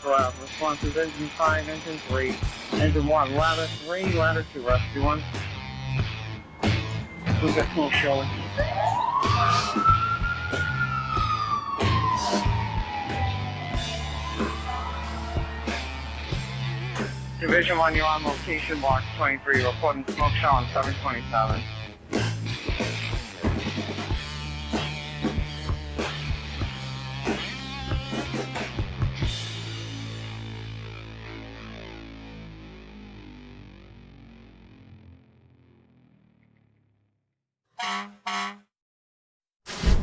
Responses, engine 5, engine 3, engine 1, ladder 3, ladder 2, rescue 1. We've got smoke showing. Division 1, you're on location, box 23, reporting smoke show on 727.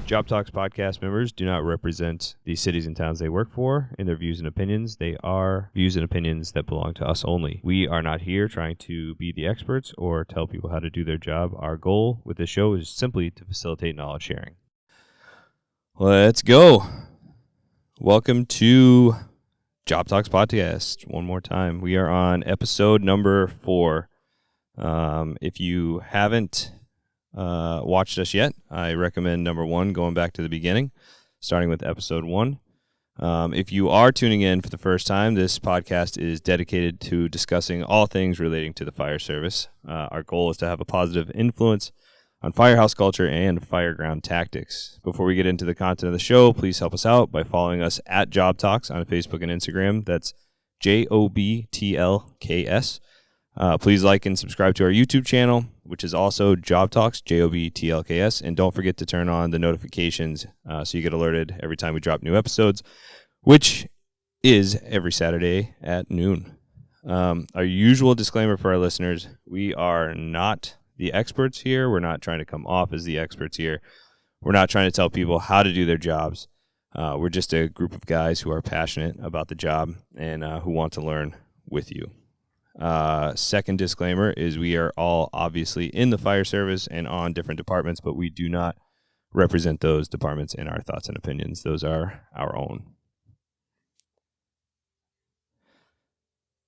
JobTlks Podcast members do not represent the cities and towns they work for in their views and opinions. They are views and opinions that belong to us only. We are not here trying to be the experts or tell people how to do their job. Our goal with this show is simply to facilitate knowledge sharing. Let's go. Welcome to JobTlks Podcast. One more time. We are on episode number 4. If you haven't watched us yet, I recommend number 1, going back to the beginning, starting with episode 1. If you are tuning in for the first time, this podcast is dedicated to discussing all things relating to the fire service. Our goal is to have a positive influence on firehouse culture and fireground tactics. Before we get into the content of the show, please help us out by following us at JobTlks on Facebook and Instagram. That's JobTlks. Please like and subscribe to our YouTube channel, which is also JobTlks, JobTlks, and don't forget to turn on the notifications so you get alerted every time we drop new episodes, which is every Saturday at noon. Our usual disclaimer for our listeners: we are not the experts here. We're not trying to come off as the experts here. We're not trying to tell people how to do their jobs. We're just a group of guys who are passionate about the job and who want to learn with you. Second disclaimer is we are all obviously in the fire service and on different departments, but we do not represent those departments in our thoughts and opinions. Those are our own.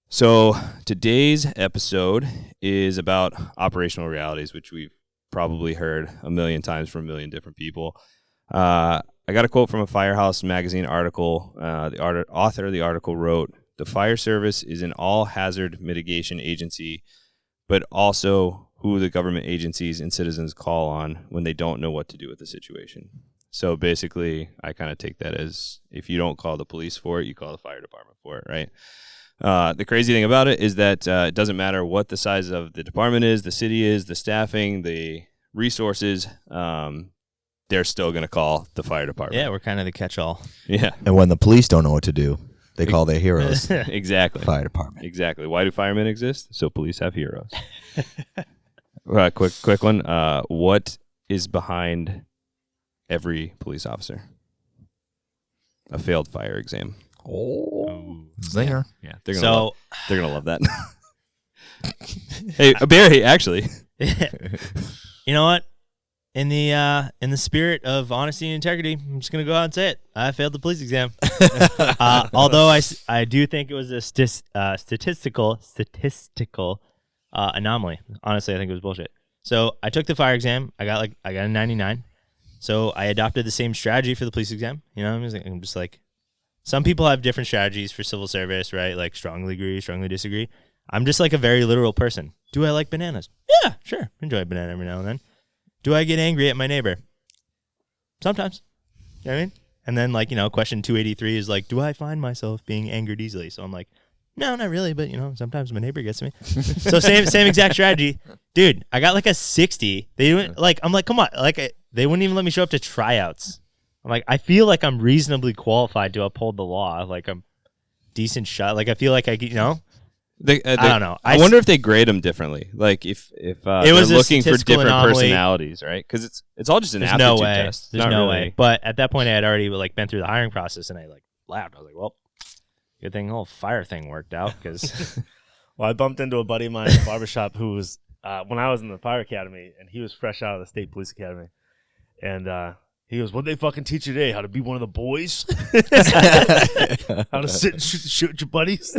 So today's episode is about operational realities, which we've probably heard a million times from a million different people. I got a quote from a Firehouse Magazine article. The author of the article wrote, "The fire service is an all-hazard mitigation agency, but also who the government agencies and citizens call on when they don't know what to do with the situation." So basically, I kind of take that as if you don't call the police for it, you call the fire department for it, right? The crazy thing about it is that it doesn't matter what the size of the department is, the city is, the staffing, the resources, they're still going to call the fire department. Yeah, we're kind of the catch-all. Yeah. And when the police don't know what to do, they call their heroes. Exactly. Fire department. Exactly. Why do firemen exist? So police have heroes. Quick one. What is behind every police officer? A failed fire exam. Oh, zinger. Yeah, they're gonna love that. Hey, Barrey, actually. You know what? In the spirit of honesty and integrity, I'm just gonna go out and say it. I failed the police exam. Although I do think it was a statistical anomaly. Honestly, I think it was bullshit. So I took the fire exam. I got a 99. So I adopted the same strategy for the police exam. You know, I'm just like, some people have different strategies for civil service, right? Like strongly agree, strongly disagree. I'm just like a very literal person. Do I like bananas? Yeah, sure. Enjoy a banana every now and then. Do I get angry at my neighbor? Sometimes. You know what I mean? And then, question 283 is like, do I find myself being angered easily? So I'm like, no, not really, but, sometimes my neighbor gets to me. So same exact strategy. Dude, I got a 60. They didn't, I'm like, come on. They wouldn't even let me show up to tryouts. I'm like, I feel like I'm reasonably qualified to uphold the law. I'm decent shot. I feel like I don't know. I wonder if they grade them differently. If they're looking for different personalities, right? Because it's all just an aptitude test. There's no way. But at that point, I had already been through the hiring process, and I laughed. I was like, well, good thing the whole fire thing worked out. Because well, I bumped into a buddy of mine at the barbershop who was when I was in the fire academy, and he was fresh out of the state police academy, and he goes, "What'd they fucking teach you today? How to be one of the boys? How to sit and shoot your buddies?"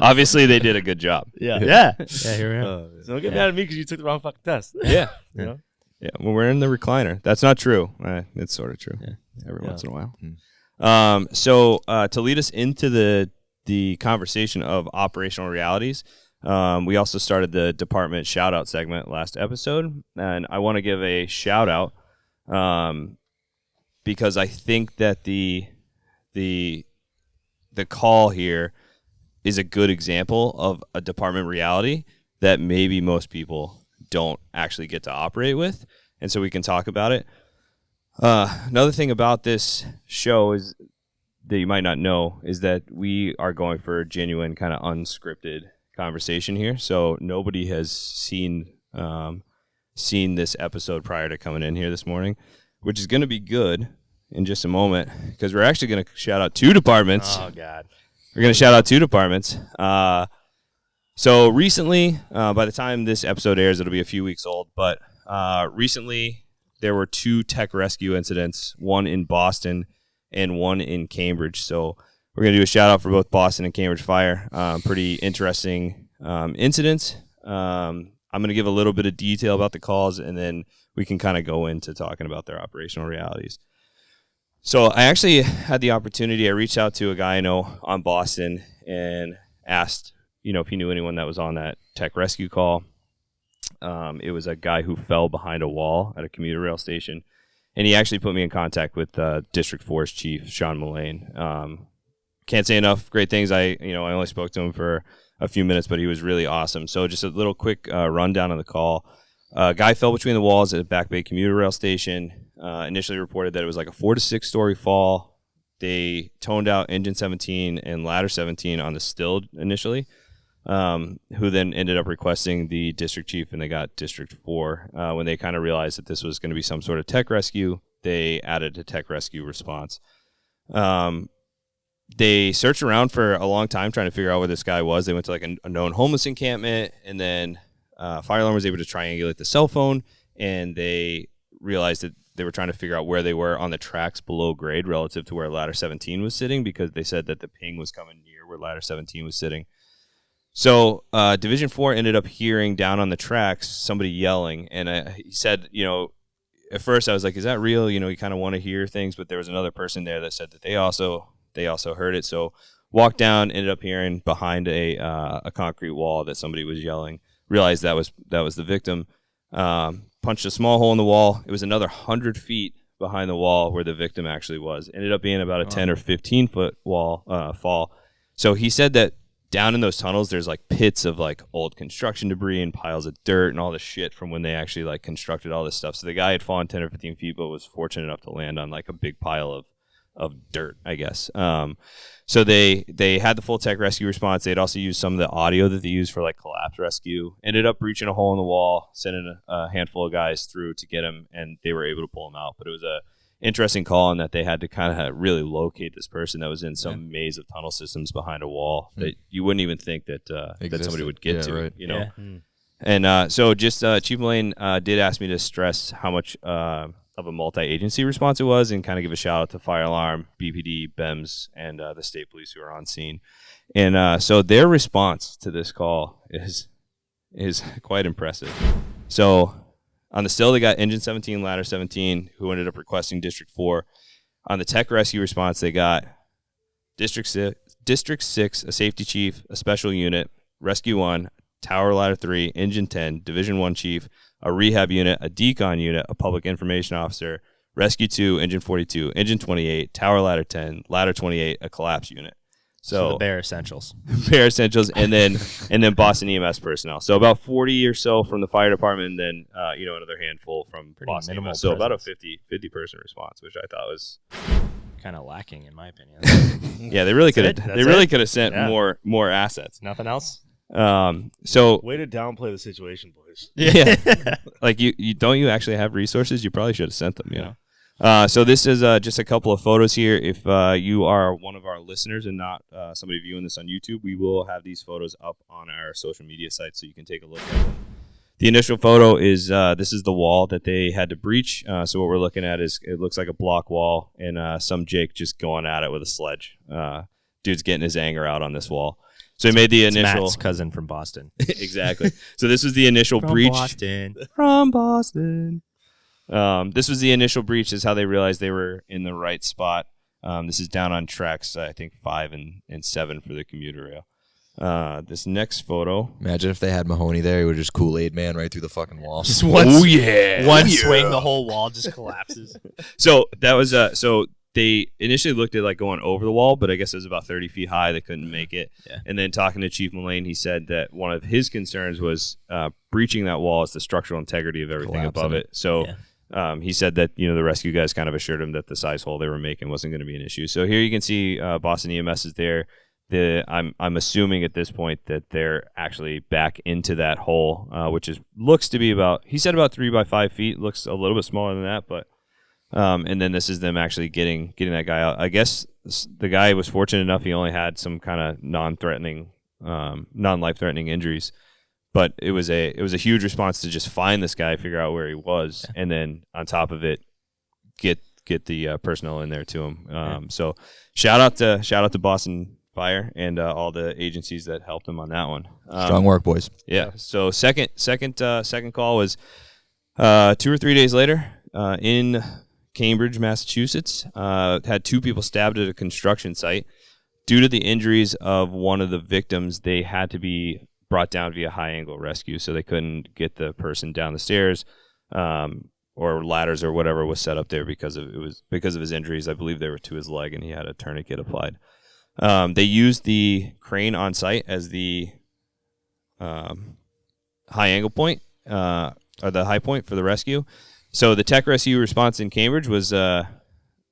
Obviously, they did a good job. Yeah. Here we are. So don't get mad at me because you took the wrong fucking test. Yeah. You know? Yeah. Well, we're in the recliner. That's not true. It's sort of true. Yeah. Every once in a while. So to lead us into the conversation of operational realities, we also started the department shoutout segment last episode, and I want to give a shout out because I think that the call here is a good example of a department reality that maybe most people don't actually get to operate with, and so we can talk about it. Another thing about this show is that you might not know is that we are going for a genuine kind of unscripted conversation here. So nobody has seen this episode prior to coming in here this morning, which is going to be good in just a moment because we're actually going to shout out 2 departments. Oh, God. We're going to shout out 2 departments. So recently, by the time this episode airs, it'll be a few weeks old, but recently there were 2 tech rescue incidents, one in Boston and one in Cambridge. So we're going to do a shout out for both Boston and Cambridge Fire. Pretty interesting incidents. I'm going to give a little bit of detail about the calls, and then we can kind of go into talking about their operational realities. So I actually had the opportunity. I reached out to a guy I know on Boston and asked, if he knew anyone that was on that tech rescue call. It was a guy who fell behind a wall at a commuter rail station, and he actually put me in contact with District 4's chief, Sean Mullane. Can't say enough great things. I only spoke to him for a few minutes, but he was really awesome. So just a little quick rundown of the call. A guy fell between the walls at a Back Bay commuter rail station. Initially reported that it was like a 4 to 6 story fall. They toned out engine 17 and ladder 17 on the still initially, who then ended up requesting the district chief, and they got District 4. When they kind of realized that this was going to be some sort of tech rescue, they added a tech rescue response. They searched around for a long time trying to figure out where this guy was. They went to like a known homeless encampment, and then fire alarm was able to triangulate the cell phone, and they realized that they were trying to figure out where they were on the tracks below grade relative to where ladder 17 was sitting, because they said that the ping was coming near where ladder 17 was sitting. So Division 4 ended up hearing down on the tracks somebody yelling, and he said, at first I was like, is that real? You kind of want to hear things, but there was another person there that said that they also heard it. So walked down, ended up hearing behind a concrete wall that somebody was yelling, realized that was the victim, punched a small hole in the wall. It was another 100 feet behind the wall where the victim actually was. Ended up being about a 10 or 15 foot wall fall. So he said that down in those tunnels, there's like pits of like old construction debris and piles of dirt and all the shit from when they actually like constructed all this stuff. So the guy had fallen 10 or 15 feet, but was fortunate enough to land on like a big pile of dirt, I guess. So they had the full tech rescue response. They'd also used some of the audio that they used for like collapse rescue. Ended up breaching a hole in the wall, sending a handful of guys through to get him, and they were able to pull him out. But it was a interesting call in that they had to kind of really locate this person that was in some maze of tunnel systems behind a wall that you wouldn't even think that that somebody would get to, right. Yeah. And so just Chief Mullane did ask me to stress how much of a multi-agency response it was, and kind of give a shout out to Fire Alarm, BPD, BEMS, and the state police who are on scene. And so their response to this call is quite impressive. So on the still, they got engine 17, ladder 17, who ended up requesting District 4. On the tech rescue response, they got District 6, a safety chief, a special unit, Rescue 1, Tower Ladder 3, Engine 10, Division 1 chief, a rehab unit, a decon unit, a public information officer, Rescue 2, Engine 42, Engine 28, Tower Ladder 10, Ladder 28, a collapse unit. So the bare essentials. Bare essentials, and then Boston EMS personnel. So about 40 or so from the fire department, and then another handful from Pretty Boston minimal EMS. So about a presence. 50 person response, which I thought was Kind of lacking, in my opinion. yeah. They really could That's have. it? They That's really it? could have sent Yeah. more assets. Nothing else? So Way to downplay the situation, boys. yeah, like you don't you actually have resources? You probably should have sent them. So this is just a couple of photos here. If you are one of our listeners and not somebody viewing this on YouTube, we will have these photos up on our social media sites so you can take a look at them. The initial photo is this is the wall that they had to breach. So what we're looking at is it looks like a block wall, and some Jake just going at it with a sledge. Dude's getting his anger out on this wall. So he made the It's initial Matt's cousin from Boston. exactly. So this was the initial breach from Boston. This was the initial breach. Is how they realized they were in the right spot. This is down on tracks, I think 5 and 7 for the commuter rail. This next photo. Imagine if they had Mahoney there. He would just Kool-Aid man right through the fucking wall. Just one, one swing, the whole wall just collapses. So that was so they initially looked at like going over the wall, but I guess it was about 30 feet high. They couldn't make it. Yeah. And then talking to Chief Mullane, he said that one of his concerns was breaching that wall is the structural integrity of everything Collapsing above it. So Yeah. he said that the rescue guys kind of assured him that the size hole they were making wasn't going to be an issue. So here you can see Boston EMS is there. I'm assuming at this point that they're actually back into that hole, which looks to be about 3 by 5 feet. Looks a little bit smaller than that, but and then this is them actually getting that guy out. I guess the guy was fortunate enough; he only had some kind of non-life-threatening injuries, but it was a huge response to just find this guy, figure out where he was, and then on top of it, get the personnel in there to him. So shout out to Boston Fire and all the agencies that helped him on that one. Strong work, boys. Yeah. So second call was 2 or 3 days later in Cambridge, Massachusetts. Had 2 people stabbed at a construction site. Due to the injuries of one of the victims, they had to be brought down via high angle rescue, so they couldn't get the person down the stairs or ladders or whatever was set up there because of his injuries. I believe they were to his leg, and he had a tourniquet applied. They used the crane on site as the high angle point or the high point for the rescue. So the tech rescue response in Cambridge was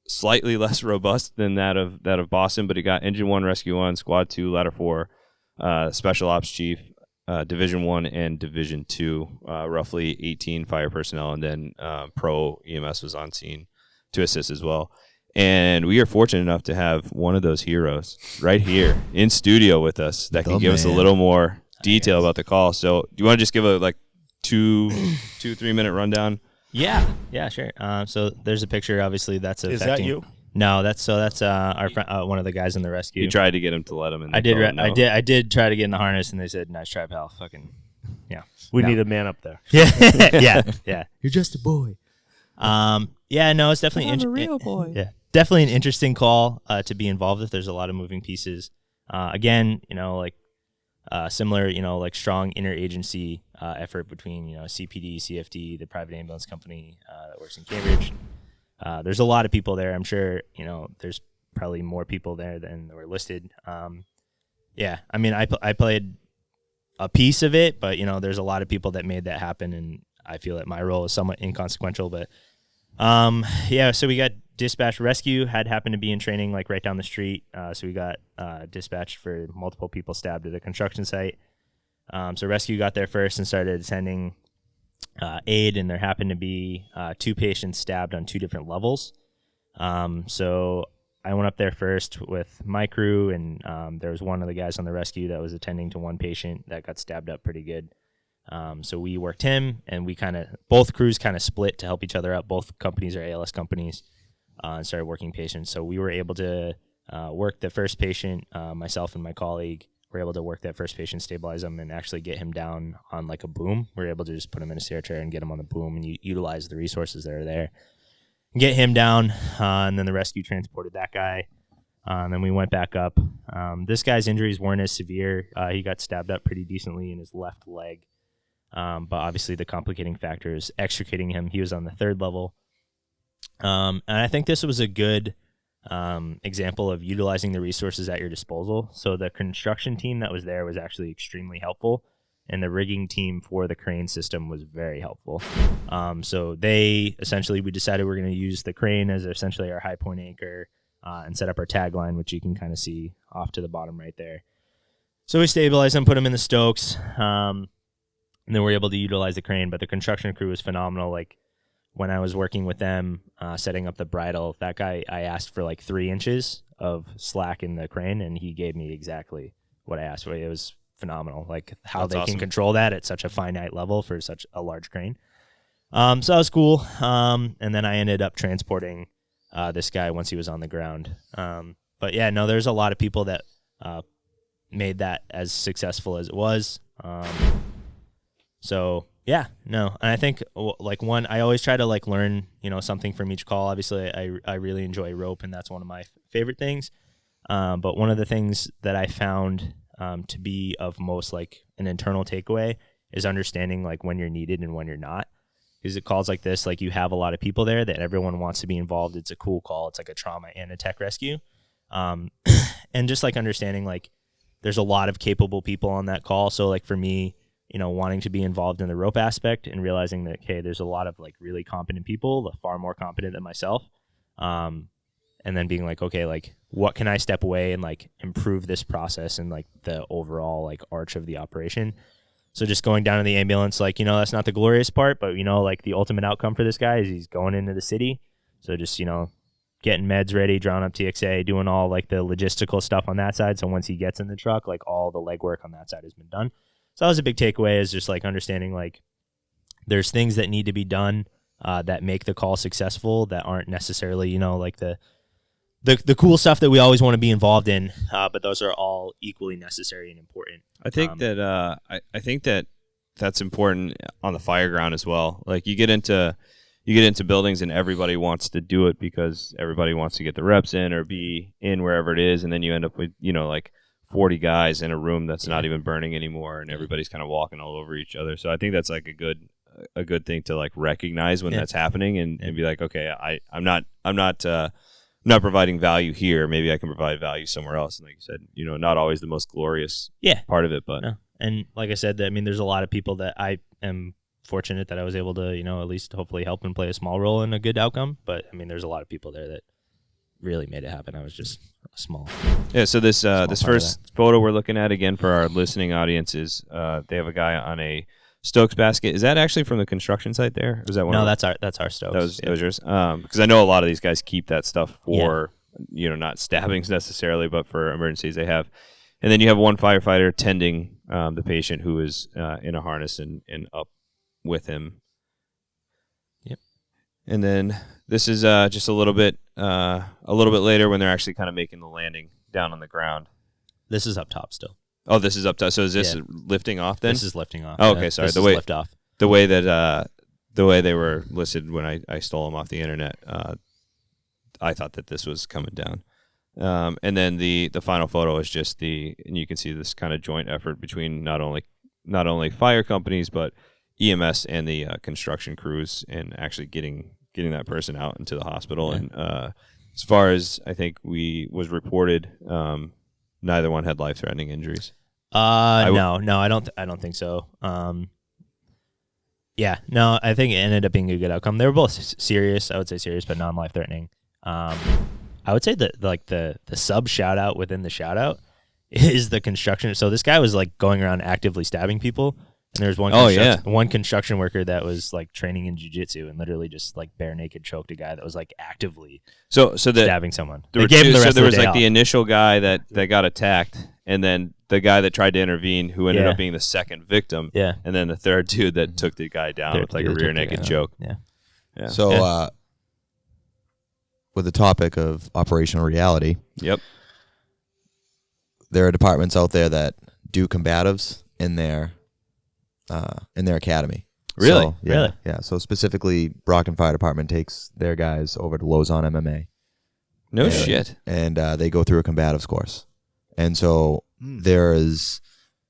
slightly less robust than that of Boston, but it got Engine 1, Rescue 1, Squad 2, Ladder 4, Special Ops Chief, Division 1, and Division 2, roughly 18 fire personnel, and then Pro EMS was on scene to assist as well. And we are fortunate enough to have one of those heroes right here in studio with us that can give us a little more detail about the call. So do you want to just give a 2-3 minute rundown? Yeah, sure. So there's a picture. Obviously, that's affecting. Is that you? No, that's our friend, one of the guys in the rescue. You tried to get him to let him in. I did try to get in the harness, and they said, "Nice try, pal." Fucking, yeah. We need a man up there. Yeah. You're just a boy. Yeah, no, it's definitely I'm a real boy. Yeah, definitely an interesting call to be involved with. There's a lot of moving pieces. Again, similar, strong interagency effort between CPD, CFD, the private ambulance company that works in Cambridge. There's a lot of people there. I'm sure there's probably more people there than were listed. Yeah, I mean, I played a piece of it, but there's a lot of people that made that happen, and I feel that my role is somewhat inconsequential. But yeah, so we got dispatch. Rescue had happened to be in training right down the street, so we got dispatched for multiple people stabbed at a construction site. So rescue got there first and started attending aid, and there happened to be 2 patients stabbed on 2 different levels. So I went up there first with my crew, and there was one of the guys on the rescue that was attending to one patient that got stabbed up pretty good. So we worked him, and both crews kind of split to help each other out. Both companies are ALS companies, and started working patients. So we were able to work the first patient, myself and my colleague were able to work that first patient, stabilize him, and actually get him down on a boom. We were able to just put him in a stair chair and get him on the boom and utilize the resources that are there. Get him down, and then the rescue transported that guy. And then we went back up. This guy's injuries weren't as severe. He got stabbed up pretty decently in his left leg. But obviously the complicating factor is extricating him. He was on the 3rd level. And I think this was a good example of utilizing the resources at your disposal. So the construction team that was there was actually extremely helpful, and the rigging team for the crane system was very helpful. So we decided we're going to use the crane as essentially our high point anchor and set up our tagline, which you can kind of see off to the bottom right there. So we stabilized them, put them in the stokes, and then we're able to utilize the crane. But the construction crew was phenomenal. When I was working with them, setting up the bridle, that guy, I asked for 3 inches of slack in the crane, and he gave me exactly what I asked for. It was phenomenal, how That's they awesome. can control that at such a finite level for such a large crane. So that was cool. And then I ended up transporting this guy once he was on the ground. But yeah, no, there's a lot of people that made that as successful as it was. So Yeah, no, and I think like I always try to like learn, something from each call. Obviously, I really enjoy rope, and that's one of my favorite things. But one of the things that I found to be of most like an internal takeaway is understanding like when you're needed and when you're not. Because at calls like this, like you have a lot of people there that everyone wants to be involved. It's a cool call. It's like a trauma and a tech rescue, and just like understanding like there's a lot of capable people on that call. So like for me, wanting to be involved in the rope aspect and realizing that, okay, there's a lot of like really competent people, far more competent than myself. And then being like, okay, like what can I step away and like improve this process and like the overall like arch of the operation. So just going down in the ambulance, like, that's not the glorious part, but like the ultimate outcome for this guy is he's going into the city. So just, getting meds ready, drawing up TXA, doing all like the logistical stuff on that side. So once he gets in the truck, like all the legwork on that side has been done. So that was a big takeaway, is just like understanding like there's things that need to be done that make the call successful that aren't necessarily, like the cool stuff that we always want to be involved in, but those are all equally necessary and important. I think that I think that that's important on the fireground as well. Like you get into buildings and everybody wants to do it because everybody wants to get the reps in or be in wherever it is, and then you end up with like 40 guys in a room that's not even burning anymore, and everybody's kind of walking all over each other. So I think that's like a good thing to like recognize when that's happening and be like, okay, I'm not providing value here. Maybe I can provide value somewhere else. And like you said, not always the most glorious part of it, but and like I said, I mean, there's a lot of people that I am fortunate that I was able to, at least hopefully help and play a small role in a good outcome. But I mean, there's a lot of people there that really made it happen. I was just small. Yeah. So this first photo we're looking at, again for our listening audiences, they have a guy on a Stokes basket. Is that actually from the construction site there? Or is that one? No, that's our Stokes. That was yours. Because I know a lot of these guys keep that stuff for not stabbings necessarily, but for emergencies they have. And then you have one firefighter tending the patient who is in a harness and up with him. Yep. And then this is just a little bit later when they're actually kind of making the landing down on the ground. This is up top still. Oh, this is up top. So is this lifting off then? This is lifting off. Oh, okay, sorry. This is lift off. The way they were listed when I stole them off the internet, I thought that this was coming down. And then the final photo is just and you can see this kind of joint effort between not only fire companies but EMS and the construction crews, and actually getting that person out into the hospital. Yeah. And as far as I think was reported, neither one had life-threatening injuries. No, I don't think so. Yeah, no, I think it ended up being a good outcome. They were both serious. I would say serious, but non-life-threatening. I would say that like the sub shout out within the shout out is the construction. So this guy was like going around actively stabbing people. And there's one construction worker that was like training in jiu-jitsu and literally just like bare naked choked a guy that was like actively stabbing someone. There was like the initial guy that got attacked, and then the guy that tried to intervene who ended up being the second victim. Yeah. And then the third dude that took the guy down with like a rear naked choke. Yeah. Yeah. So with the topic of operational reality, yep, there are departments out there that do combatives in their academy. Really? So, Really? Yeah. So specifically, Brockton Fire Department takes their guys over to Lozon MMA. No shit. And they go through a combatives course. And so there is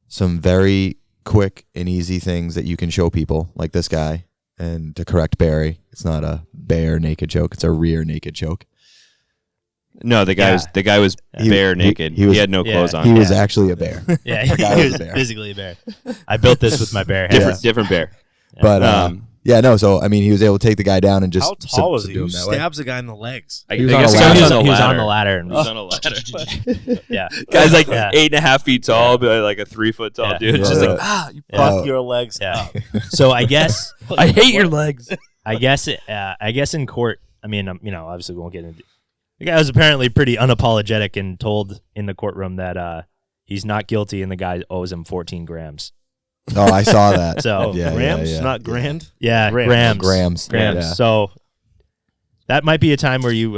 some very quick and easy things that you can show people, like this guy. And to correct Barrey, it's not a bare naked choke; it's a rear naked choke. No, the guy was bare naked. He had no clothes on. He was actually a bear. Yeah, he was physically a bear. I built this with my bare hands. Different bear. But so I mean, he was able to take the guy down and just how tall was he? Who stabs a guy in the legs? He was on the ladder. He was on a ladder. Yeah, guy's like 8.5 feet tall, but like a 3 foot tall dude. It's just like you buff your legs. Yeah. So I guess I hate your legs. I guess in court. I mean, obviously we won't get into. The guy was apparently pretty unapologetic and told in the courtroom that he's not guilty and the guy owes him 14 grams. Oh, I saw that. So grams, not grand. Yeah, grams. Yeah. So that might be a time where you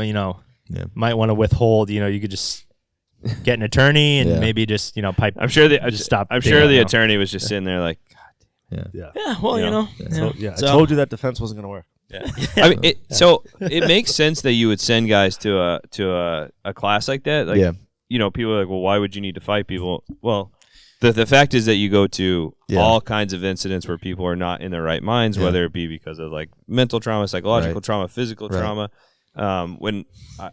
might want to withhold. You could just get an attorney and maybe just pipe. I'm sure stop. I'm sure the attorney was just sitting there like, God Yeah. Yeah, well, you know. So, I So- told you that defense wasn't going to work. I mean, so it makes sense that you would send guys to a class like that. Like, Yeah. you know, people are like, well, why would you need to fight people? Well, the fact is that you go to all kinds of incidents where people are not in their right minds, whether it be because of like mental trauma, psychological trauma, physical trauma. When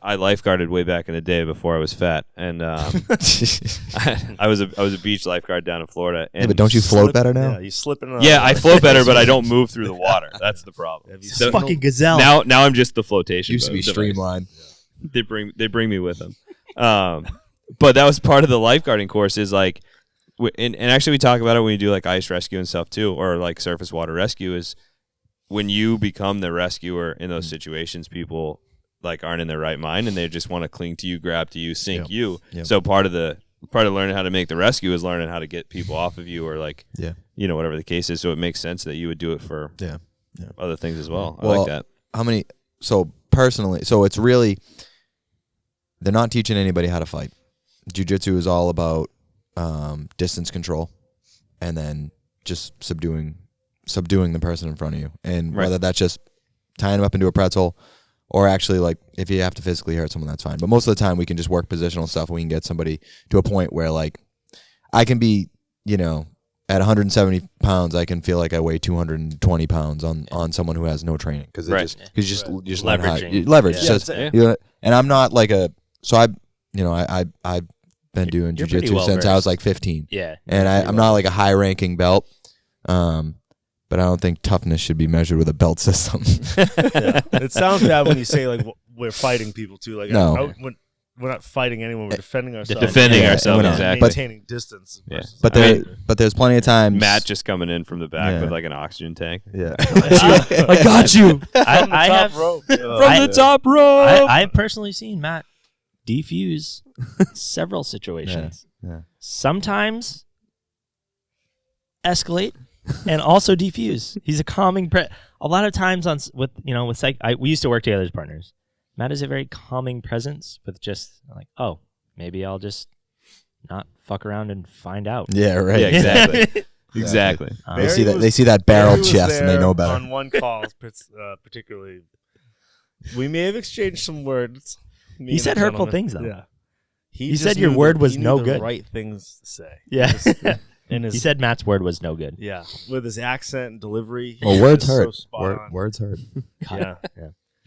I lifeguarded way back in the day before I was fat, and I was a beach lifeguard down in Florida. And but don't you float better now? Yeah, you slipping. Yeah, I float better, but I don't move through the water. That's the problem. So Fucking gazelle. now I'm just the flotation. Used to be device. streamlined. They bring me with them. But that was part of the lifeguarding course. Is like, and actually we talk about it when you do like ice rescue and stuff too, or like surface water rescue. Is when you become the rescuer in those situations, people like aren't in their right mind and they just want to cling to you, grab to you, sink you. Yep. So part of learning how to make the rescue is learning how to get people off of you, or like you know, whatever the case is. So it makes sense that you would do it for other things as well. I like that. How many? So personally, it's really they're not teaching anybody how to fight. Jiu-jitsu is all about distance control, and then just subduing the person in front of you, and whether that's just tying them up into a pretzel, or actually like if you have to physically hurt someone, that's fine. But most of the time, we can just work positional stuff. And we can get somebody to a point where like I can be, you know, at 170 pounds, I can feel like I weigh 220 pounds on someone who has no training because you just learn how Leveraging. leverage. Yeah. Just, you know, and I'm not like I've been doing You're pretty jiu-jitsu well since I was versed. like 15. Yeah. And I'm not like a high-ranking belt, but I don't think toughness should be measured with a belt system. It sounds bad when you say like we're fighting people too. Like No. we're not fighting anyone. We're defending ourselves. Defending Yeah, ourselves, and exactly. Maintaining distance. Yeah. versus- But I mean, there's plenty of times. Matt just coming in from the back Yeah. with like an oxygen tank. Yeah. I got you. I have rope. From the top rope. I've personally seen Matt defuse several situations. Yeah. Sometimes escalate and also defuse. He's a calming a lot of times with psych we used to work together as partners. Matt is a very calming presence with just like, oh, maybe I'll just not fuck around and find out. Yeah, right. Yeah, exactly. Exactly. They see that barrel Barry was chest and they there know better. On one call, particularly, we may have exchanged some words. me He and said a hurtful gentleman. things, though. Yeah, He just said your knew word the- was he knew no the good. Right things to say. Yeah. And He said Matt's word was no good. yeah, with his accent and delivery. Well, he words was so hurt. spot on. Words hurt. Yeah,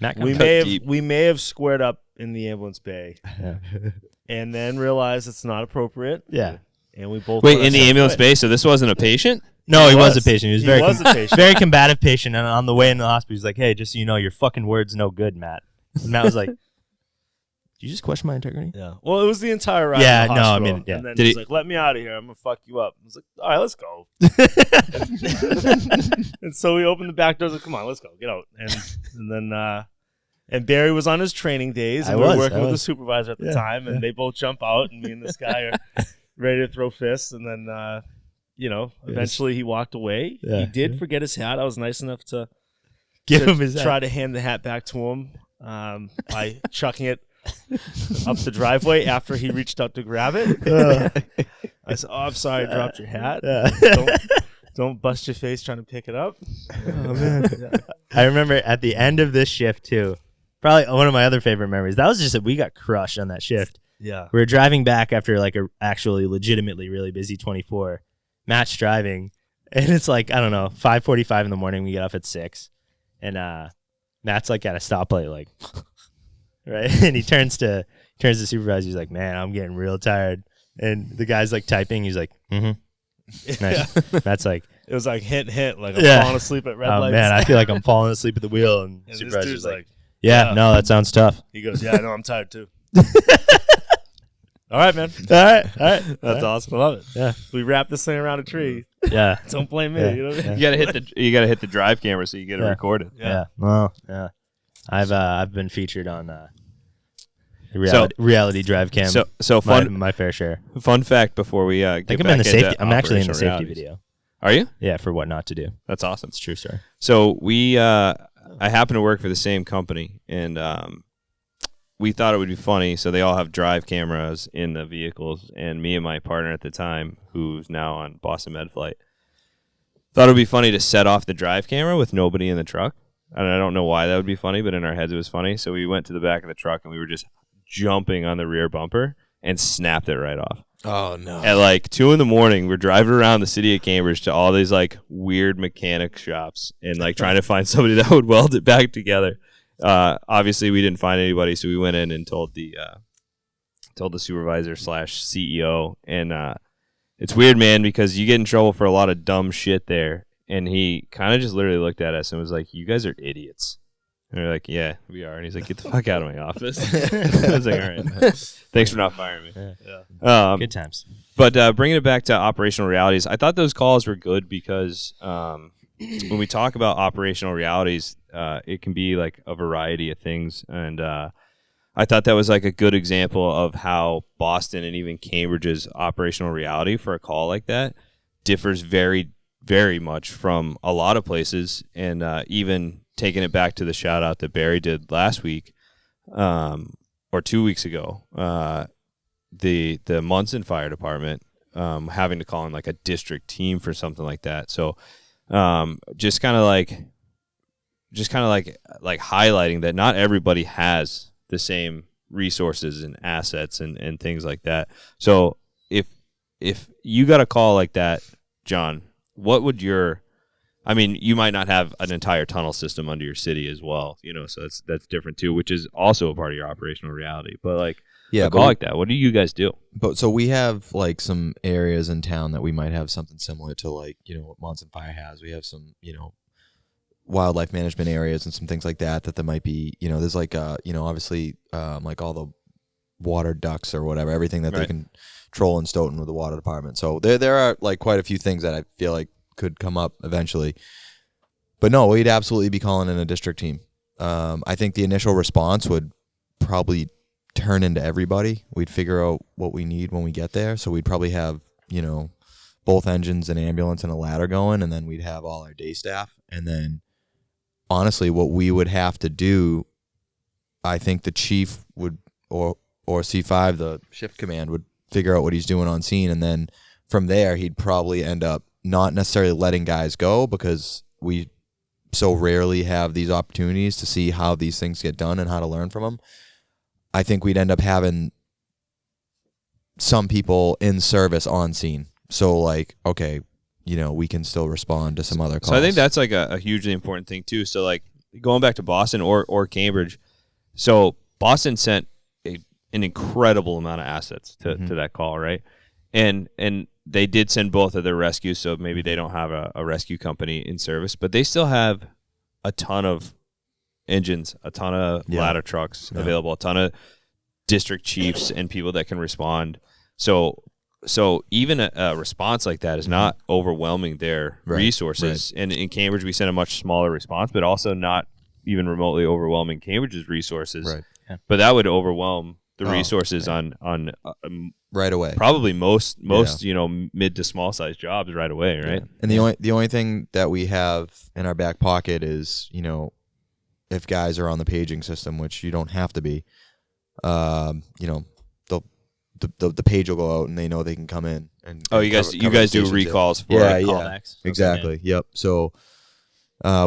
Matt we comes may have squared up in the ambulance bay, Yeah. and then realized it's not appropriate. Yeah. And we both Wait, went in the our separate ambulance ways. bay, so this wasn't a patient? No, he was a patient. He was very a patient. very combative patient, and on the way into the hospital, he's like, "Hey, just so you know, your fucking word's no good, Matt." And Matt was like, "Did you just question my integrity?" Yeah. Well, it was the entire ride. Yeah, to the no, I hospital. mean, yeah. And then Did he's he- like, "Let me out of here. I'm gonna fuck you up." I was like, "All right, let's go." And so we opened the back doors. Like, come on, let's go, get out. And then and Barry was on his training days, and we were working with the supervisor at the time, and they both jump out, and me and this guy are ready to throw fists, and then eventually he walked away. Yeah. He did forget his hat. I was nice enough to Give him his try to hand the hat back to him by chucking it up the driveway after he reached out to grab it. I said, "Oh, I'm sorry, I dropped your hat. Don't bust your face trying to pick it up." Oh, man. I remember at the end of this shift too. Probably one of my other favorite memories. That was just that we got crushed on that shift. Yeah. We were driving back after like a actually legitimately really busy 24. Matt's driving, and it's like, I don't know, 5:45 in the morning. We get off at 6, and Matt's like at a stoplight, like, right, and he turns to the supervisor. He's like, "Man, I'm getting real tired," and the guy's like typing. He's like, "Mm-hmm." Nice. Matt's like, It was like hint, like I'm Yeah. falling asleep at red "Oh lights. man, I feel like I'm falling asleep at the wheel," and and this supervisor's dude's like, like, "Yeah, yeah. no, that sounds tough." he goes, "Yeah, I know, I'm tired too." All right, man. All right. That's awesome. I love it. Yeah. We wrap this thing around a tree. Yeah. Don't blame me. Yeah. You know what I mean? You gotta hit the drive camera so you get it Yeah. recorded. Yeah. Well, yeah. I've been featured on the reality drive cam. So fun my fair share. fun fact before we I get think I'm back in the into safety. I'm actually in the operational safety realities. video. Are you? Yeah, for what not to do. That's awesome. It's true, sir. So we, I happen to work for the same company, and we thought it would be funny. So they all have drive cameras in the vehicles, and me and my partner at the time, who's now on Boston Med Flight, thought it would be funny to set off the drive camera with nobody in the truck. And I don't know why that would be funny, but in our heads it was funny. So we went to the back of the truck and we were just jumping on the rear bumper and snapped it right off. Oh no! At like 2 a.m, we're driving around the city of Cambridge to all these like weird mechanic shops and like trying to find somebody that would weld it back together. Obviously, we didn't find anybody, so we went in and told the supervisor / CEO, and it's weird, man, because you get in trouble for a lot of dumb shit there. And he kind of just literally looked at us and was like, "You guys are idiots." And we're like, "Yeah, we are." And he's like, "Get the fuck out of my office." I was like, "All right, thanks for not firing me." Yeah. Good times. But bringing it back to operational realities, I thought those calls were good because when we talk about operational realities, it can be like a variety of things. And I thought that was like a good example of how Boston and even Cambridge's operational reality for a call like that differs very, very much from a lot of places. And even taking it back to the shout out that Barrey did last week or 2 weeks ago, the Munson Fire Department having to call in like a district team for something like that. So just kind of like highlighting that not everybody has the same resources and assets and things like that. So if you got a call like that, John, what would you might not have an entire tunnel system under your city as well, so that's different too, which is also a part of your operational reality. But like a call like that, what do you guys do? But so we have like some areas in town that we might have something similar to like, what Munson Fire has. We have some, wildlife management areas and some things like that there might be, there's like, obviously like all the water ducts or whatever, everything that they can control in Stoughton with the water department. So there are like quite a few things that I feel like could come up eventually. But no, we'd absolutely be calling in a district team. I think the initial response would probably turn into everybody. We'd figure out what we need when we get there. So we'd probably have, both engines, an ambulance, and a ladder going, and then we'd have all our day staff. And then honestly, what we would have to do, I think the chief would, or C5, the shift command, would figure out what he's doing on scene. And then from there, he'd probably end up not necessarily letting guys go, because we so rarely have these opportunities to see how these things get done and how to learn from them. I think we'd end up having some people in service on scene. So like, okay, we can still respond to some other calls. So I think that's like a hugely important thing too. So like going back to Boston or Cambridge, so Boston sent an incredible amount of assets to that call, right? And they did send both of their rescues, so maybe they don't have a rescue company in service, but they still have a ton of engines, a ton of ladder trucks available, a ton of district chiefs and people that can respond. So even a response like that is not overwhelming their resources. And in Cambridge, we sent a much smaller response, but also not even remotely overwhelming Cambridge's resources. Right. Yeah. But that would overwhelm the resources on right away. Probably most mid to small size jobs right away, right? Yeah. And the only thing that we have in our back pocket is, if guys are on the paging system, which you don't have to be, the page will go out and they know they can come in and you guys do recalls for callbacks. Exactly. Yep. So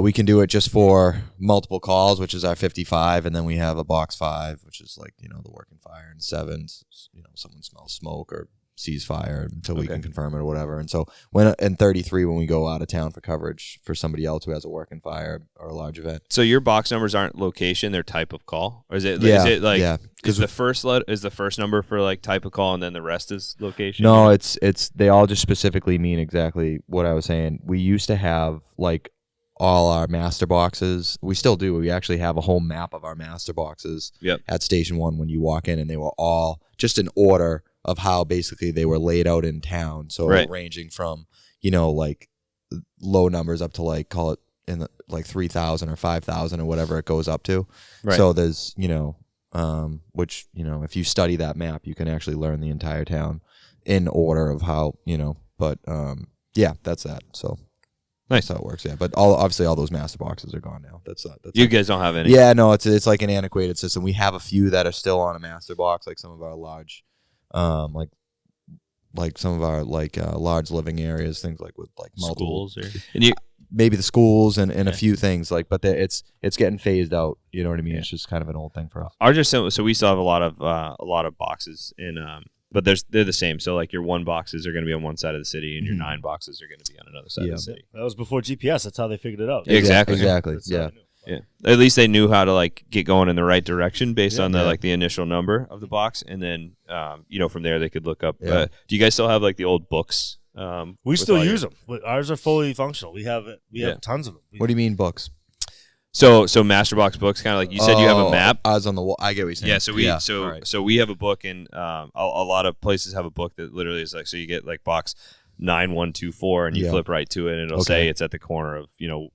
we can do it just for multiple calls, which is our 55, and then we have a box 5, which is like, the working fire, and 7s, someone smells smoke or sees fire until we can confirm it or whatever. And so and 33 when we go out of town for coverage for somebody else who has a working fire or a large event. So your box numbers aren't location, they're type of call, or is it is the first number for like type of call and then the rest is location? No, it's they all just specifically mean exactly what I was saying. We used to have like all our master boxes. We still do. We actually have a whole map of our master boxes at Station 1 when you walk in, and they were all just in order of how basically they were laid out in town. So ranging from, like low numbers up to like, call it in the, like 3,000 or 5,000 or whatever it goes up to. Right. So there's, which, if you study that map, you can actually learn the entire town in order of how, but that's that. So nice. That's how it works. Yeah. But obviously all those master boxes are gone now. That's you guys don't have any. Yeah, no, it's like an antiquated system. We have a few that are still on a master box, like some of our large, like like some of our like large living areas, things like with like multiple Schools or And you, maybe the schools and a Yeah. few things like, but it's getting phased out. You know what I mean? It's just kind of an old thing for us. ours are so we still have a lot of boxes in but they're the same. So like your 1 boxes are going to be on one side of the city, and your 9 boxes are going to be on another side Yeah. of the city. That was before GPS. That's how they figured it out. Yeah, exactly. Exactly. That's how Yeah. they knew. Yeah, at least they knew how to like get going in the right direction based on the Yeah. like the initial number of the box, and then from there they could look up. Yeah. Do you guys still have like the old books? We with still all your- use them. Ours are fully functional. We have Yeah. tons of them. What do you mean books? So master box books, kind of like you said, you have a map. Eyes on the wall. I get what you're saying. Yeah, so we All right. so we have a book, and a lot of places have a book that literally is like, so you get like box 9124, and you Yeah. flip right to it, and it'll Okay. say it's at the corner of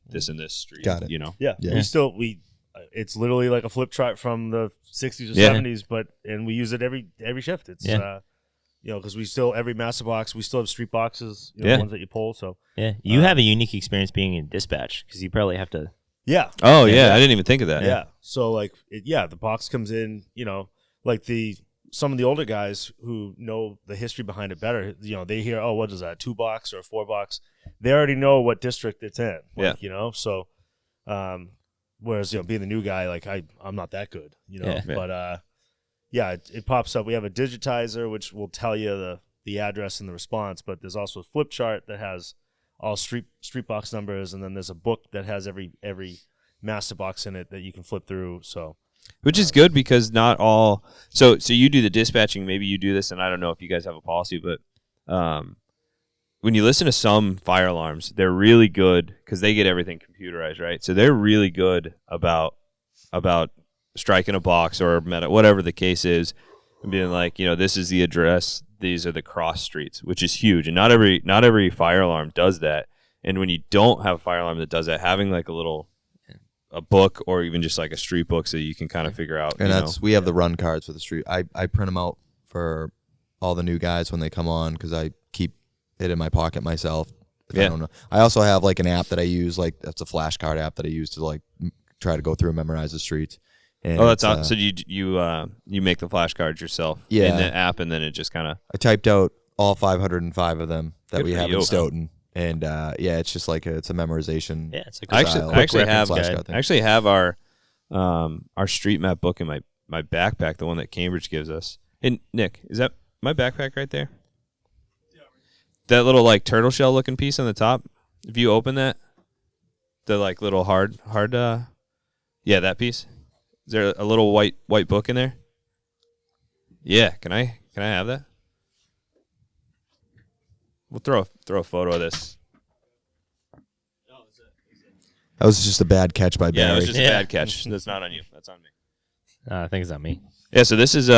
this and this street. Got it. Yeah. Yeah. It's literally like a flip chart from the 60s or Yeah. 70s, and we use it every shift. It's because we still every master box, we still have street boxes, Yeah. ones that you pull. So yeah, you have a unique experience being in dispatch because you probably have to. yeah, Oh yeah, I didn't even think of that. yeah. So like the box comes in, like some of the older guys who know the history behind it better, they hear, oh, what is that, 2 box or a 4 box? They already know what district it's in. Like, so whereas being the new guy, like I'm not that good, Yeah. but it pops up. We have a digitizer which will tell you the address and the response, but there's also a flip chart that has all street box numbers, and then there's a book that has every master box in it that you can flip through. So Which is good because not all. So you do the dispatching. Maybe you do this, and I don't know if you guys have a policy, but when you listen to some fire alarms, they're really good because they get everything computerized, right? So they're really good about striking a box or whatever the case is, and being like, this is the address. These are the cross streets, which is huge, and not every fire alarm does that. And when you don't have a fire alarm that does that, having like a book or even just like a street book so you can kind of figure out. And we have the run cards for the street. I print them out for all the new guys when they come on because I keep it in my pocket myself. If I don't know. I also have like an app that I use, like that's a flashcard app that I use to like try to go through and memorize the streets. And that's awesome. So you make the flashcards yourself in the app, and then it just kind of. I typed out all 505 of them that Good we for have you. in Stoughton, and it's just like it's a memorization. Yeah, it's like I style, actually quick have reference flashcard thing. I actually have our street map book in my backpack, the one that Cambridge gives us. And Nick, is that my backpack right there? That little like turtle shell looking piece on the top. If you open that, the like little hard that piece. Is there a little white book in there? Yeah, can I have that? We'll throw a photo of this. That was just a bad catch by Barrey. Yeah, it was just a bad catch. That's not on you. That's on me. I think it's not me. Yeah, so this is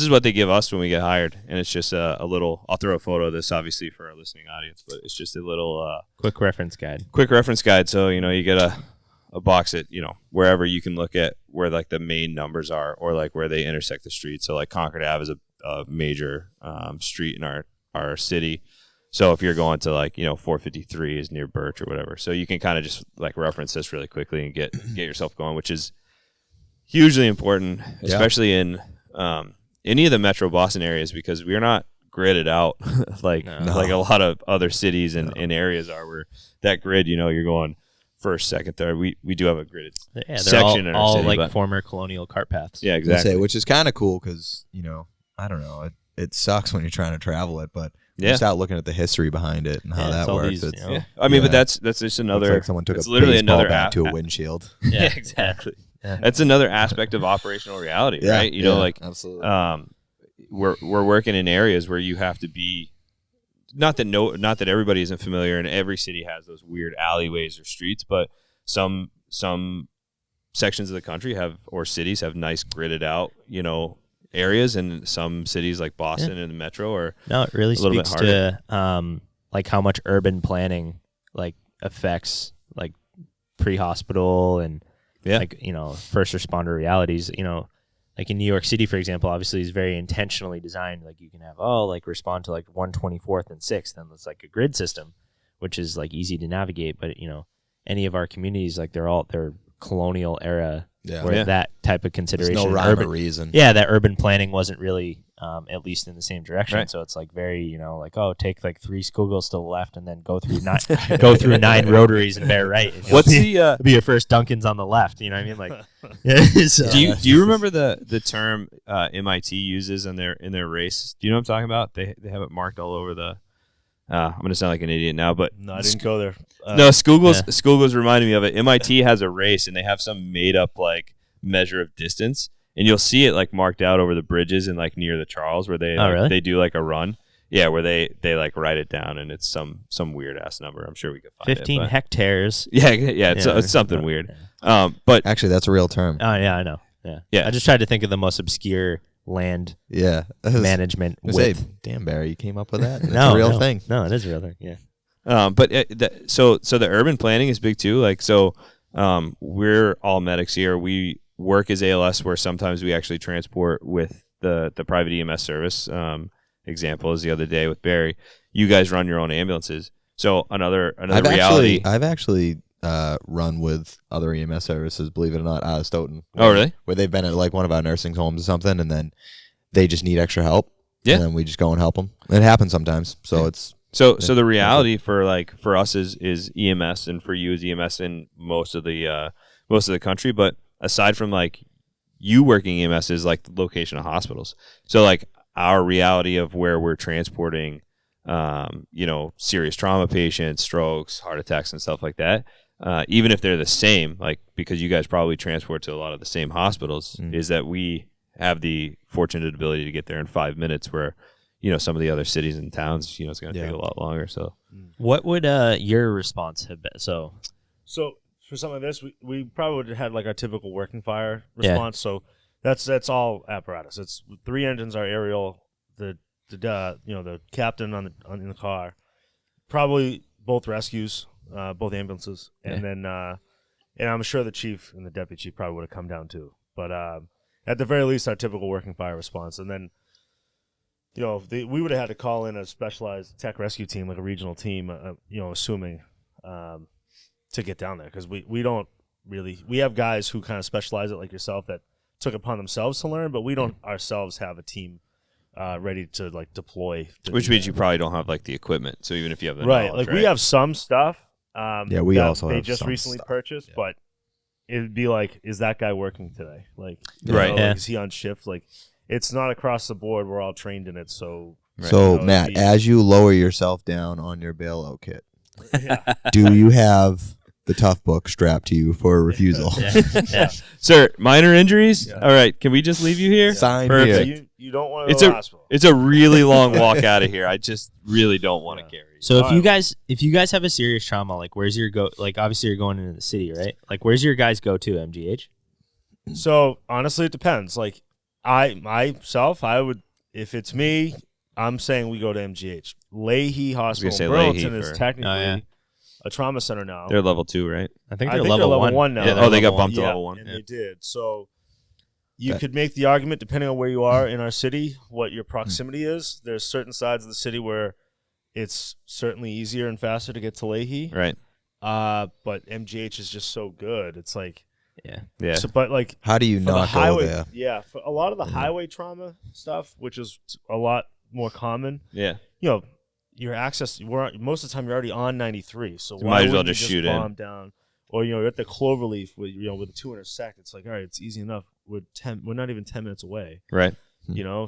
what they give us when we get hired, and it's just a little. I'll throw a photo of this, obviously, for our listening audience, but it's just a little Quick reference guide. quick reference guide. So you get a box at wherever you can look at where like the main numbers are, or like where they intersect the street. So like Concord Ave is a major street in our city. So if you're going to like 453 is near Birch or whatever, so you can kind of just like reference this really quickly and get yourself going, which is hugely important, especially in any of the Metro Boston areas, because we're not gridded out like a lot of other cities and areas are. Where that grid, you're going first, second, third. We do have a gridded section in our all city, like but- former colonial cart paths. Yeah, I'd exactly. say, which is kind of cool because I don't know, it sucks when you're trying to travel it, but Yeah. you start looking at the history behind it and how Yeah, that it's all works. these, It's, Yeah. I mean, but Yeah. that's just looks another. like someone took it's a literally baseball another bat to a windshield. Yeah, exactly. Yeah. That's another aspect of operational reality, right? Like absolutely. we're working in areas where you have to be. Not that everybody isn't familiar, and every city has those weird alleyways or streets, but some sections of the country or cities have nice gridded out, areas, and some cities like Boston and the metro are No, it really a little bit speaks to like how much urban planning like affects like pre-hospital and like first responder realities. Like in New York City, for example, obviously is very intentionally designed. Like you can have respond to like 124th and 6th, and it's like a grid system, which is like easy to navigate. But any of our communities, like they're colonial era. Yeah. Where Yeah. that type of There's consideration, no rhyme or reason. that urban planning wasn't really at least in the same direction. Right. So it's like very, like, oh, take like 3 schoolgirls to the left and then go through 9 rotaries and bear right. And What's the be your first Duncan's on the left? You know what I mean? Like, so, do you remember the term MIT uses in their race? Do you know what I'm talking about? They have it marked all over the. I'm gonna sound like an idiot now, but No, I didn't go there. no, Skoogle's reminding me of it. MIT has a race, and they have some made up like measure of distance, and you'll see it like marked out over the bridges and like near the Charles where they really? they do like a run. Yeah, where they like write it down, and it's some weird ass number. I'm sure we could find 15 it. hectares. Yeah, it's something weird. But Actually, that's a real term. Oh yeah, I know. Yeah. I just tried to think of the most obscure land Yeah. management Say, with. damn, Barry, you came up with that? That's No, a real no. thing. No, it is a real thing. Yeah. but so the urban planning is big too. Like we're all medics here. We work as ALS, where sometimes we actually transport with the private EMS service. Example is the other day with Barrey. You guys run your own ambulances. So another reality. I've actually run with other EMS services, believe it or not, out of Stoughton. Oh, really? Where they've been at like one of our nursing homes or something, and then they just need extra help. Yeah. And then we just go and help them. It happens sometimes. So it's So the reality for us is EMS, and for you is EMS in most of the country. But aside from like you working EMS is like the location of hospitals. So like our reality of where we're transporting, serious trauma patients, strokes, heart attacks, and stuff like that. Even if they're the same, like because you guys probably transport to a lot of the same hospitals, is that we have the fortunate ability to get there in 5 minutes, where some of the other cities and towns, it's going to take a lot longer. So, What would your response have been? So for some of this, we probably would have had like our typical working fire Yeah. response. So that's all apparatus. It's 3 engines are aerial. The captain in the car, probably both rescues, both ambulances, and then and I'm sure the chief and the deputy chief probably would have come down too. But at the very least, our typical working fire response, and then we would have had to call in a specialized tech rescue team, like a regional team, assuming to get down there, because we don't really, we have guys who kind of specialize it, like yourself, that took upon themselves to learn, but we don't ourselves have a team ready to like deploy. which means you probably don't have like the equipment. So even if you have the right, knowledge, like we have some stuff. we that also they have just some recently stuff. purchased, but it'd be like, is that guy working today? Like, Right. like, Yeah. is he on shift? Like, it's not across the board. We're all trained in it, so. So, it'd Matt, be- as you lower yourself down on your bailout kit, yeah. do you have the tough book strapped to you for a refusal? yeah. Sir, minor injuries. Yeah. All right, can we just leave you here? Sign Perfect. here. You don't want to It's go to the hospital. It's a really long walk out of here. I just really don't want to carry you. So Alright. if you guys have a serious trauma, like where's your go? Like obviously you're going into the city, right? Like where's your guys go to? MGH. So honestly, it depends. Like I would, if it's me, I'm saying we go to MGH. Leahy Hospital say in Burlington Leahy is for- technically Oh, yeah. a trauma center now. They're level 2, right? I think I they're think level, they're level 1 now. Yeah, Oh, they got level bumped to yeah, level 1. and they did. So you could make the argument, depending on where you are in our city, what your proximity is. There's certain sides of the city where it's certainly easier and faster to get to Leahy. Right. But MGH is just so good. It's like, Yeah. so, but like How do you for the not go highway, there? yeah, for a lot of the highway trauma stuff, which is a lot more common. Yeah. Your access. Most of the time you're already on 93, so You why might as well wouldn't you just shoot in. bomb down? Or you're at the Cloverleaf with with the 2 intersect. It's like, all right, it's easy enough. We're not even 10 minutes away. Right.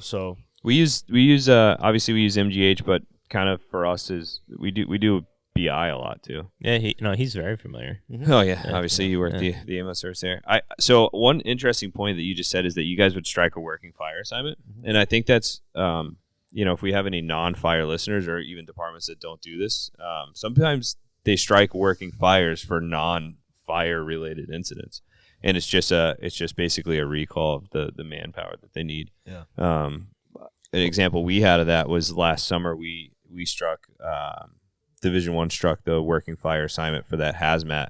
So We use obviously we use MGH, but kind of for us is we do BI a lot too. Yeah, he's very familiar. Oh yeah, Yeah, obviously you work yeah. the AMO service there. So one interesting point that you just said is that you guys would strike a working fire assignment, and I think that's if we have any non-fire listeners or even departments that don't do this, sometimes they strike working fires for non-fire related incidents, and it's just basically a recall of the manpower that they need. Yeah. An example we had of that was last summer we struck. Division 1 struck the working fire assignment for that hazmat.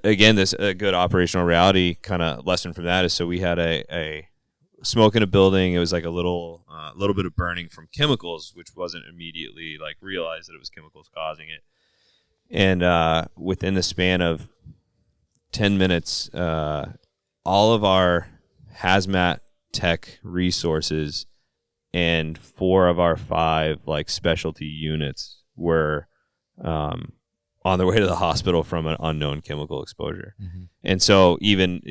Again, this a good operational reality kind of lesson from that is, so we had a smoke in a building. It was like a little bit of burning from chemicals, which wasn't immediately like realized that it was chemicals causing it. And within the span of 10 minutes, all of our hazmat tech resources, and 4 of our 5 like specialty units were on their way to the hospital from an unknown chemical exposure. And so even,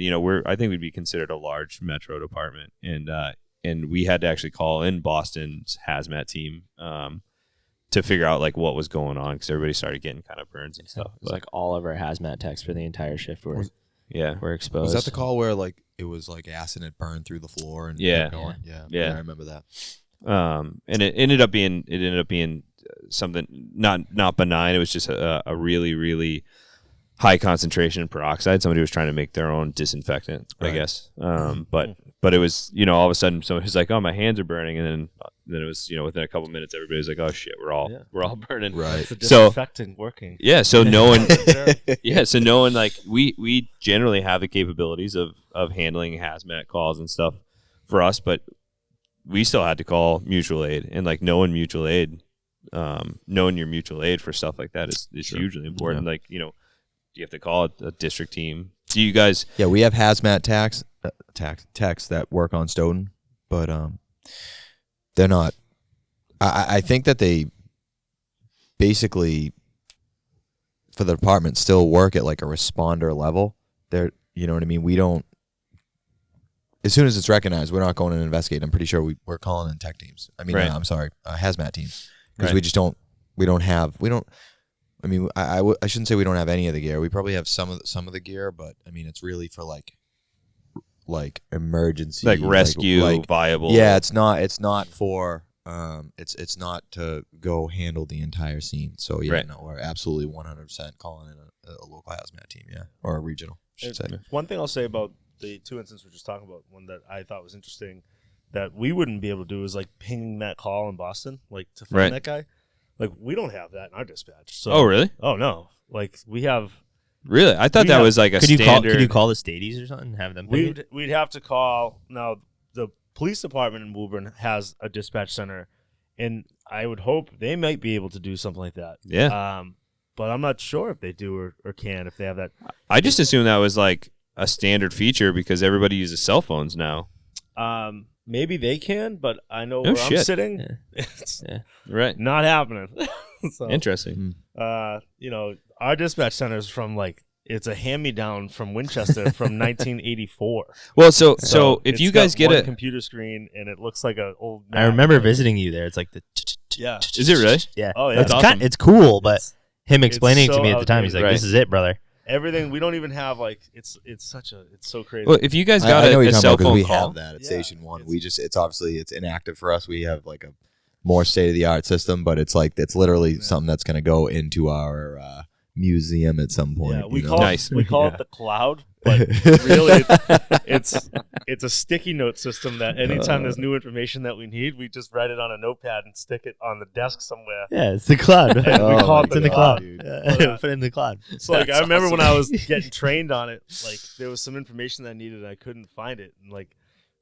I think we'd be considered a large metro department, and we had to actually call in Boston's hazmat team to figure out like what was going on, because everybody started getting kind of burns and stuff. It was like all of our hazmat techs for the entire shift were exposed. Was that the call where like it was like acid had burned through the floor and Yeah. kept going? Yeah. I remember that. And it ended up being something not benign. It was just a really, really high concentration in peroxide. Somebody was trying to make their own disinfectant, I guess. But it was, all of a sudden somebody was like, "Oh, my hands are burning," and then it was, within a couple minutes, everybody was like, "Oh shit, we're all burning." Right. It's the disinfectant working. Yeah. So knowing, so knowing like we generally have the capabilities of handling hazmat calls and stuff for us, but we still had to call mutual aid, and like knowing mutual aid, knowing your mutual aid for stuff like that is hugely important. Like, do you have to call a district team? Do you guys? Yeah, we have hazmat techs that work on Stoughton, but they're not. I think that they basically, for the department, still work at like a responder level. They're, you know what I mean? We don't. As soon as it's recognized, we're not going to investigate. I'm pretty sure we're calling in tech teams. I mean, I'm sorry, hazmat teams, because we just don't. We don't. I mean, I shouldn't say we don't have any of the gear. We probably have some of the gear, but I mean, it's really for like emergency, like rescue, viable. Yeah, it's not for. It's not to go handle the entire scene. So no, we're absolutely 100% calling in a local hazmat team, or a regional. I should say. One thing I'll say about the 2 incidents we're just talking about, one that I thought was interesting that we wouldn't be able to do is like pinging that call in Boston, like to find that guy. Like, we don't have that in our dispatch. So, oh, really? Oh, no. Like, we have. Really? I thought that was like a standard. Could you call the Stadies or something and have them ping it? We'd have to call. Now, the police department in Woburn has a dispatch center, and I would hope they might be able to do something like that. Yeah. But I'm not sure if they do or can, if they have that. I just assumed that was like a standard feature because everybody uses cell phones now. Maybe they can, but I know where I'm sitting, it's not happening. So, interesting. Our dispatch center is from it's a hand-me-down from Winchester from 1984. Well, so if you guys get a computer screen and it looks like an old. I remember visiting you there. It's like the. Yeah. Is it really? Yeah. Oh yeah. It's awesome. It's cool, but him explaining so to me at the time, he's like, "This is it, brother." Everything we don't even have it's so crazy. Well, if you guys got I know a you're talking cell about, 'cause phone we call, have that at Station 1. It's obviously it's inactive for us. We have like a more state of the art system, but it's literally something that's going to go into our museum at some point. Yeah, we you call know? it the cloud, but really it's a sticky note system that anytime there's new information that we need, we just write it on a notepad and stick it on the desk somewhere. Yeah, it's the cloud. And we call it it's in the cloud. But, Put it in the cloud. So I remember when I was getting trained on it, there was some information that I needed and I couldn't find it, and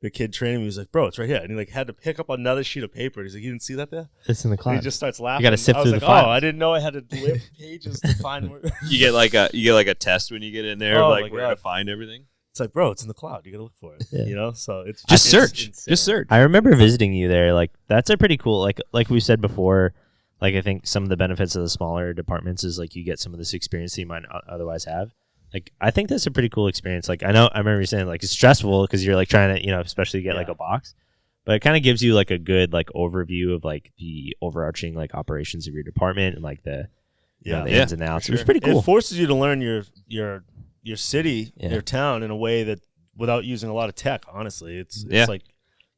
the kid training me was like, "Bro, it's right here," and he had to pick up another sheet of paper. He's like, "You didn't see that there?" It's in the cloud. And he just starts laughing. You got to sift I was through the like, files. "Oh, I didn't know I had to flip pages to find where." you get like a test when you get in there, Oh, like my where God. to find everything. It's like, bro, it's in the cloud. You got to look for it. Yeah. So it's Just it's search. insane. Just search. I remember visiting you there. That's a pretty cool. Like we said before. I think some of the benefits of the smaller departments is you get some of this experience that you might not otherwise have. I think that's a pretty cool experience. I remember you saying it's stressful because you're trying to especially get a box, but it kind of gives you a good overview of the overarching operations of your department and the the ins and outs. Sure. It was pretty cool. It forces you to learn your city, Yeah. your town in a way that without using a lot of tech. Honestly, it's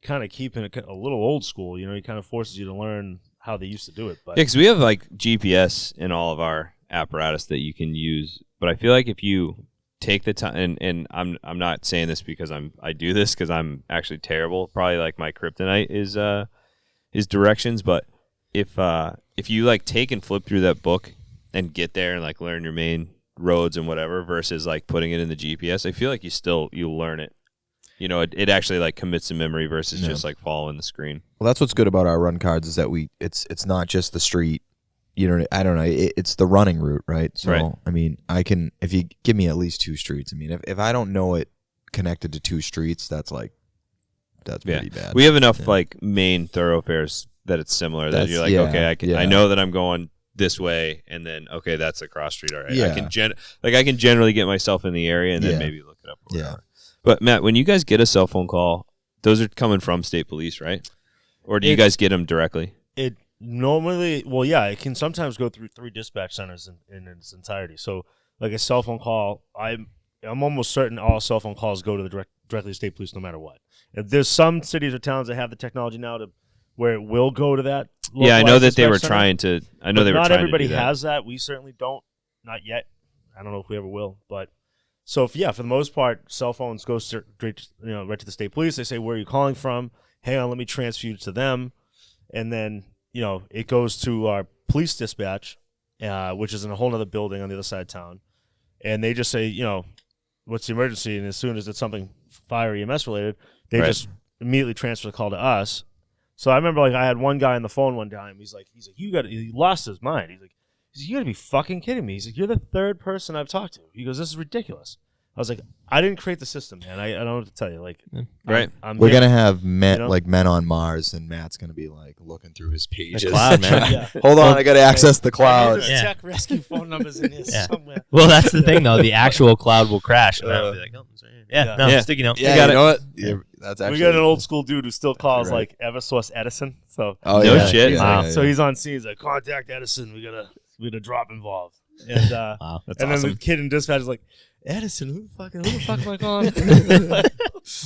kind of keeping it a little old school. It kind of forces you to learn how they used to do it. But Yeah, because we have GPS in all of our apparatus that you can use. But I feel like if you take the time, and I'm not saying this because I do this because I'm actually terrible. Probably my kryptonite is directions. But if you take and flip through that book and get there and learn your main roads and whatever versus putting it in the GPS, I feel like you'll learn it. It actually commits to memory versus just following the screen. Well, that's what's good about our run cards is that it's not just the street. I don't know. It's the running route, right? So, Right. I mean, if you give me at least 2 streets, I mean, if I don't know it connected to 2 streets, that's pretty bad. We have enough like main thoroughfares that it's similar. That you're like, okay, I know that I'm going this way, and then okay, that's a cross street. All right, I can generally get myself in the area and then maybe look it up. Or whatever. But Matt, when you guys get a cell phone call, those are coming from state police, right? Or do you guys get them directly? It normally, it can sometimes go through 3 dispatch centers in its entirety. So, like a cell phone call, I'm almost certain all cell phone calls go to the directly to state police, no matter what. If there's some cities or towns that have the technology now to where it will go to that. Yeah, I know that they were center. trying to. I know they were not trying everybody to do that. has that. We certainly don't. Not yet. I don't know if we ever will. But so for the most part, cell phones go straight, right to the state police. They say, "Where are you calling from?" Hang on, let me transfer you to them, and then it goes to our police dispatch, which is in a whole other building on the other side of town, and they just say, what's the emergency? And as soon as it's something fire EMS related, they just immediately transfer the call to us. So I remember, I had one guy on the phone one time. He's like, he lost his mind. He's like, you gotta be fucking kidding me. He's like, you're the 3rd person I've talked to. He goes, this is ridiculous. I was like, I didn't create the system, man. I don't know what to tell you. Right. We're gonna have men on Mars, and Matt's gonna be looking through his pages. The cloud, man. Hold on, I gotta access the cloud. There's tech rescue phone numbers in here somewhere. Well, that's the thing, though. The actual cloud will crash, and I'll be like, oh, sorry. Sticky note. Yeah, you got know what? Yeah, that's actually. We got an old school dude who still calls Eversource Edison. So No shit. So he's on scene. He's like, contact Edison. We got a drop involved. And Wow, that's and awesome. then the kid in dispatch is like, Edison, who the fuck am I calling?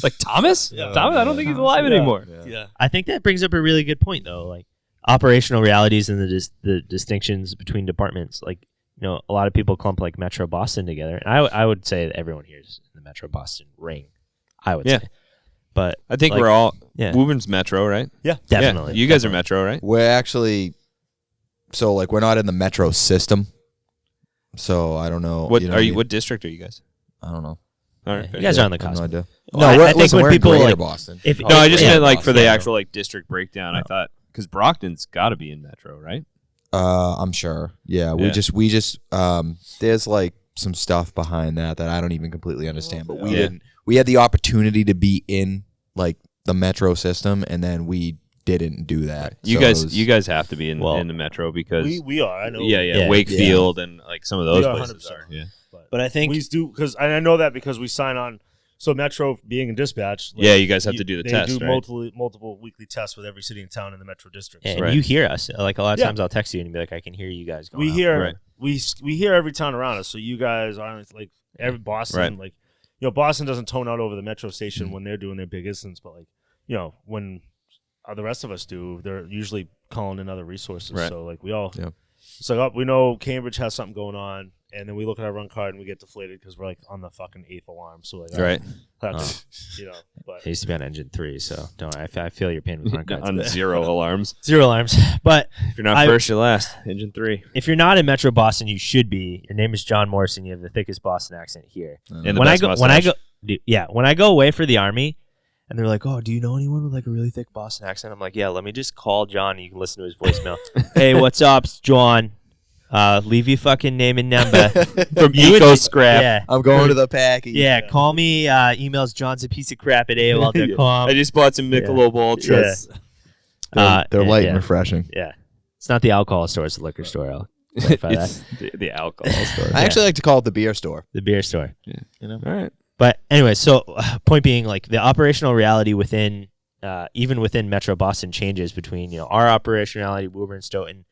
Like Thomas? Yeah. Thomas? I don't think he's alive anymore. Yeah. I think that brings up a really good point, though. Like operational realities and the distinctions between departments. Like, a lot of people clump like Metro Boston together, and I would say that everyone here is in the Metro Boston ring. I would say, but I think we're all. Yeah. Woburn's Metro, right? Yeah. Definitely. You guys are Metro, right? We're actually, we're not in the metro system. So I don't know. What are you? What district are you guys? I don't know. All right. You guys are on the I have cusp. no idea. Well, No, I think when we're people in Greater like, Boston. No, I just meant for the Boston. actual district breakdown. I thought because Brockton's got to be in Metro, right? I'm sure. Yeah, we just there's some stuff behind that I don't even completely understand, but we didn't. We had the opportunity to be in the metro system, and then we didn't do that. You guys have to be in the Metro because we are. I know. Yeah. Wakefield and some of those We are places 100%. are. Yeah. But I think we do because I know that because we sign on. So Metro being in dispatch. You guys have to do the they test, do right? multiple weekly tests with every city and town in the Metro district. and Right. you hear us. Like a lot of Yeah. times, I'll text you and be like, "I can hear you guys." Going We out. hear Right. we hear every town around us. So you guys are every Boston, Right. Boston doesn't tone out over the Metro station when they're doing their big incidents, but when the rest of us do, they're usually calling in other resources. Right. So we all, Yeah. it's we know Cambridge has something going on, and then we look at our run card and we get deflated because we're on the fucking 8th alarm. So Right. that's, but I used to be on engine 3, so don't. I feel your pain with run cards. On 0 alarms. 0 alarms. But If you're not first, you're last. Engine 3. if you're not in Metro Boston, you should be. Your name is John Morrison. You have the thickest Boston accent here. And the when best mustache. when I go away for the Army, and they're like, "Oh, do you know anyone with a really thick Boston accent?" I'm like, "Yeah, let me just call John. And you can listen to his voicemail." Hey, what's up, it's John? Leave your fucking name and number From Eco Scrap. Yeah, I'm going to the packy. yeah. Call me. Emails John's a piece of crap at AOL.com. I just bought some Michelob Ultras. They're light yeah. and refreshing. Yeah, it's not the alcohol store; it's the liquor store. I'll clarify that. It's the alcohol store. I actually like to call it the beer store. The beer store. All right. But anyway, so point being, the operational reality within, even within Metro Boston changes between, our operational reality, Woburn and Stoughton.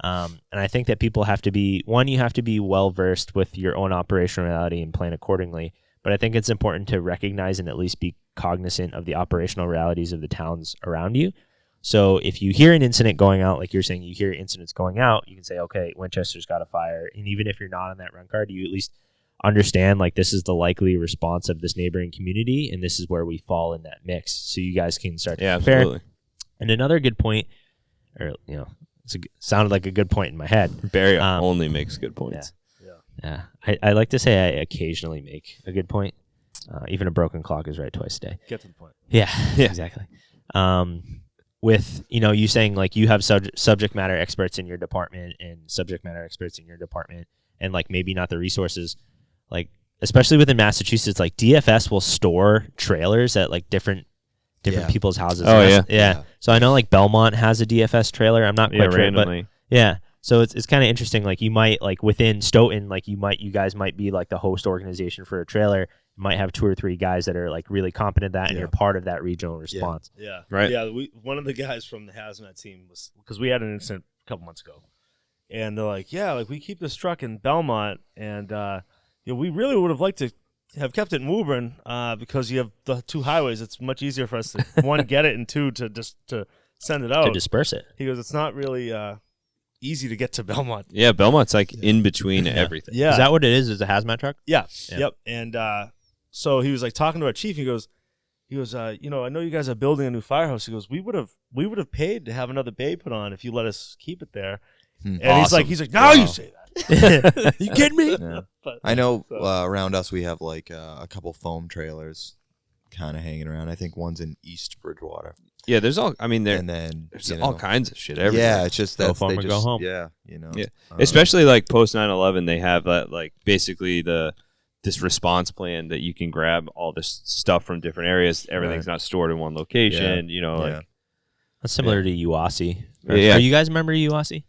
And I think that people have to be, you have to be well-versed with your own operational reality and plan accordingly. But I think it's important to recognize and at least be cognizant of the operational realities of the towns around you. So if you hear an incident going out, like you're saying, you hear incidents going out, you can say, okay, Winchester's got a fire. And even if you're not on that run card, you at least understand this is the likely response of this neighboring community, and this is where we fall in that mix. So you guys can start to prepare. Absolutely. And another good point, or sounded like a good point in my head. Barry only makes good points. Yeah, I like to say I occasionally make a good point. Even a broken clock is right twice a day. get to the point. Yeah. Exactly. With you saying you have subject matter experts in your department and subject matter experts in your department, and maybe not the resources. Especially within Massachusetts, DFS will store trailers at different different Yeah. people's houses. Oh, And yeah. yeah. So I know like Belmont has a DFS trailer. I'm not quite sure, randomly. but yeah. So it's kind of interesting. Like you might like within Stoughton, like you guys might be like the host organization for a trailer. You might have 2 or 3 guys that are like really competent at that, and you're part of that regional response. Yeah. Right. Yeah. One of the guys from the hazmat team was, because we had an incident a couple months ago, and they're like, yeah, like we keep this truck in Belmont, and we really would have liked to have kept it in Woburn because you have the 2 highways. It's much easier for us to one, get it, and 2, to send it out. To disperse it. He goes, it's not really easy to get to Belmont. Yeah, Belmont's like in between everything. Yeah. Is that what it is? Is a hazmat truck? Yeah. Yeah. Yep. And so he was like talking to our chief. He goes, I know you guys are building a new firehouse. He goes, we would have paid to have another bay put on if you let us keep it there. And Awesome. he's like, now you say that. You kidding me? Yeah. But, I know so- around us we have like a couple foam trailers kind of hanging around. I think one's in East Bridgewater. Yeah, there's all. I mean, And then there's you all know, kinds of shit everywhere. Yeah, it's just Go that farm they or go just home. yeah, you know. Yeah. Especially like post 9/11, they have that like basically this response plan that you can grab all this stuff from different areas. Everything's not stored in one location. You know, Yeah. like That's similar to UASI. Yeah. Are you guys remember UASI?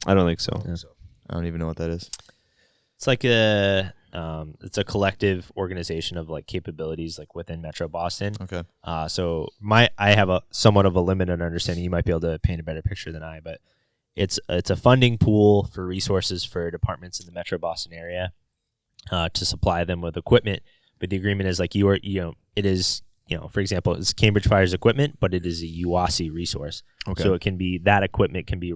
I don't think so. I don't even know what that is. It's like it's a collective organization of like capabilities like within Metro Boston. Okay. So I have a somewhat of a limited understanding. You might be able to paint a better picture than I, but it's a funding pool for resources for departments in the Metro Boston area to supply them with equipment. But the agreement is like it is, for example, it's Cambridge Fire's equipment, but it is a UASI resource. Okay. So it can be that equipment can be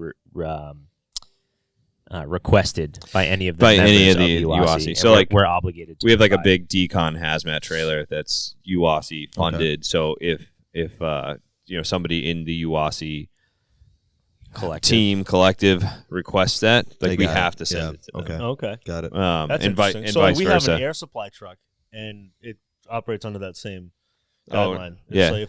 requested by any of the By members any of the UASI. UASI. So, And like, we're obligated to We have like a provide. big decon hazmat trailer that's UASI funded. So if somebody in the UASI collective requests that, like They we got it. have to send it to them. Okay. Okay. Got it. That's and interesting. and So vice we versa. have an air supply truck, and it operates under that same Oh, guideline. It's yeah. like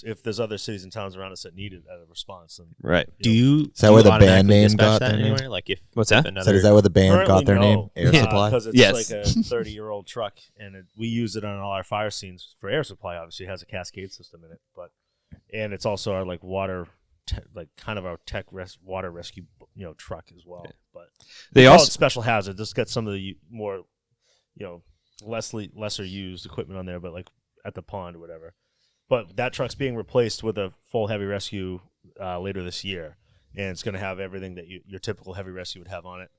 if there's other cities and towns around us that need it as a response, then Right. Do you? that do where you the band automatically name dispatch got that their name? anywhere? Like if What's that? if So another, is that where the band got their Currently, name? Air Yeah. Supply? Because it's Yes. like a 30-year-old truck, and we use it on all our fire scenes for air supply. Obviously, it has a cascade system in it, and it's also our like water, kind of our tech water rescue, truck as well. But They we call also it special hazard. Just get some of the more, lesser used equipment on there, but like at the pond or whatever. But that truck's being replaced with a full heavy rescue later this year, and it's going to have everything that your typical heavy rescue would have on it.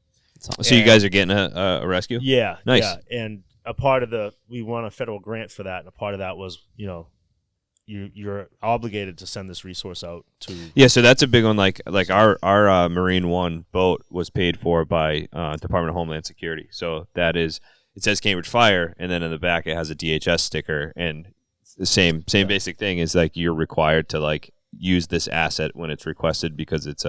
So you guys are getting a rescue? Yeah, Nice. Yeah. And a part of we won a federal grant for that, and a part of that was, you're obligated to send this resource out to. Yeah, so that's a big one. Like our Marine One boat was paid for by Department of Homeland Security. So that is, it says Cambridge Fire, and then in the back it has a DHS sticker, and the same basic thing is like you're required to like use this asset when it's requested because it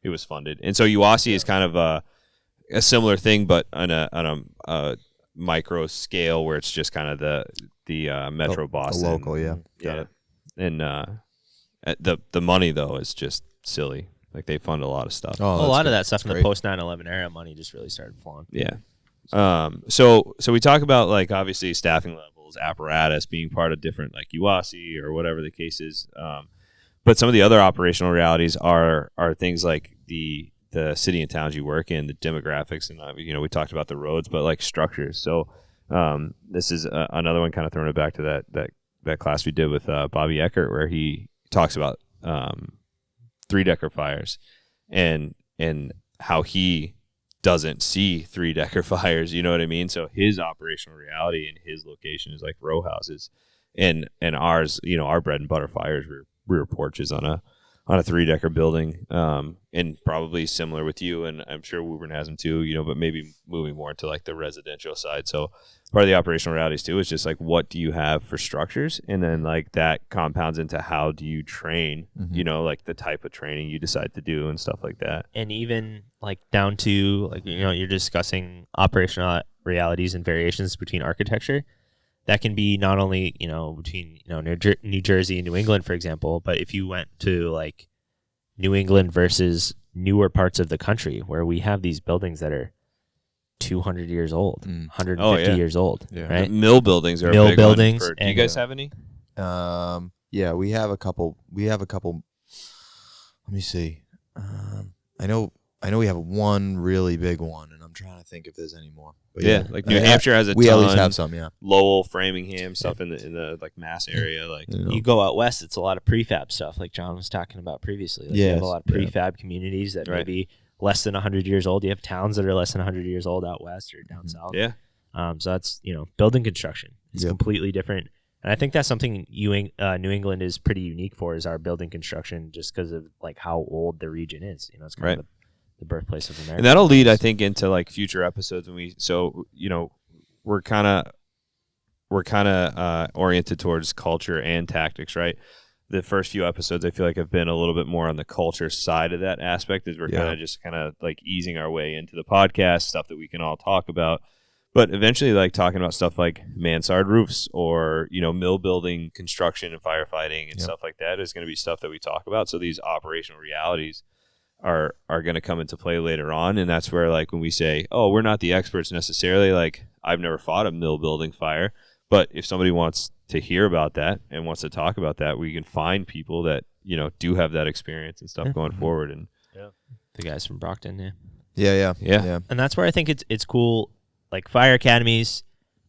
was funded. And so UASI is kind of a similar thing, but on a micro scale where it's just kind of the Metro Boston, The local, yeah. Got it. And the money though is just silly. Like they fund a lot of stuff. a lot of that stuff in the great. post 9/11 era, money just really started flowing. Yeah. So we talk about like obviously staffing levels, apparatus being part of different like UASI or whatever the case is. But some of the other operational realities are things like the city and towns you work in, the demographics, and we talked about the roads, but like structures. So this is another one, kind of throwing it back to that class we did with Bobby Eckert, where he talks about 3-decker fires and how he doesn't see 3-decker fires. You know what I mean? So his operational reality in his location is like row houses, and ours, our bread and butter fires were rear porches on a 3-decker building, and probably similar with you, and I'm sure Woburn has them too, but maybe moving more into like the residential side. So part of the operational realities too is just like, what do you have for structures? And then like that compounds into how do you train, like the type of training you decide to do and stuff like that. And even like down to like, you're discussing operational realities and variations between architecture. That can be not only, between, New Jersey and New England, for example, but if you went to like New England versus newer parts of the country where we have these buildings that are 200 years old, 150 years old, Yeah. right? Mill buildings are Mill a big buildings one. Do you and- guys have any? Yeah, we have a couple. Let me see. I know we have one really big one, and I'm trying to think if there's any more. But Yeah, like New Hampshire has a we ton. at least have some. Yeah, Lowell, Framingham, stuff in the like Mass area. Like You go out west, it's a lot of prefab stuff, like John was talking about previously. Like you have a lot of prefab communities that may be less than 100 years old. You have towns that are less than 100 years old out west or down south. Yeah. So that's, building construction. It's completely different. And I think that's something New England is pretty unique for, is our building construction, just because of like how old the region is. It's kind of the birthplace of America. And that'll lead, I think, into like future episodes when we're kind of oriented towards culture and tactics, right? The first few episodes, I feel like, have been a little bit more on the culture side of that aspect, as we're kind of like easing our way into the podcast, stuff that we can all talk about. But eventually, like talking about stuff like mansard roofs or, mill building construction and firefighting and stuff like that is going to be stuff that we talk about. So these operational realities are going to come into play later on. And that's where, like, when we say, oh, we're not the experts necessarily, like I've never fought a mill building fire, but if somebody wants to hear about that and wants to talk about that, we can find people that, do have that experience and stuff going forward. And the guys from Brockton, yeah. And that's where I think it's cool. Like fire academies,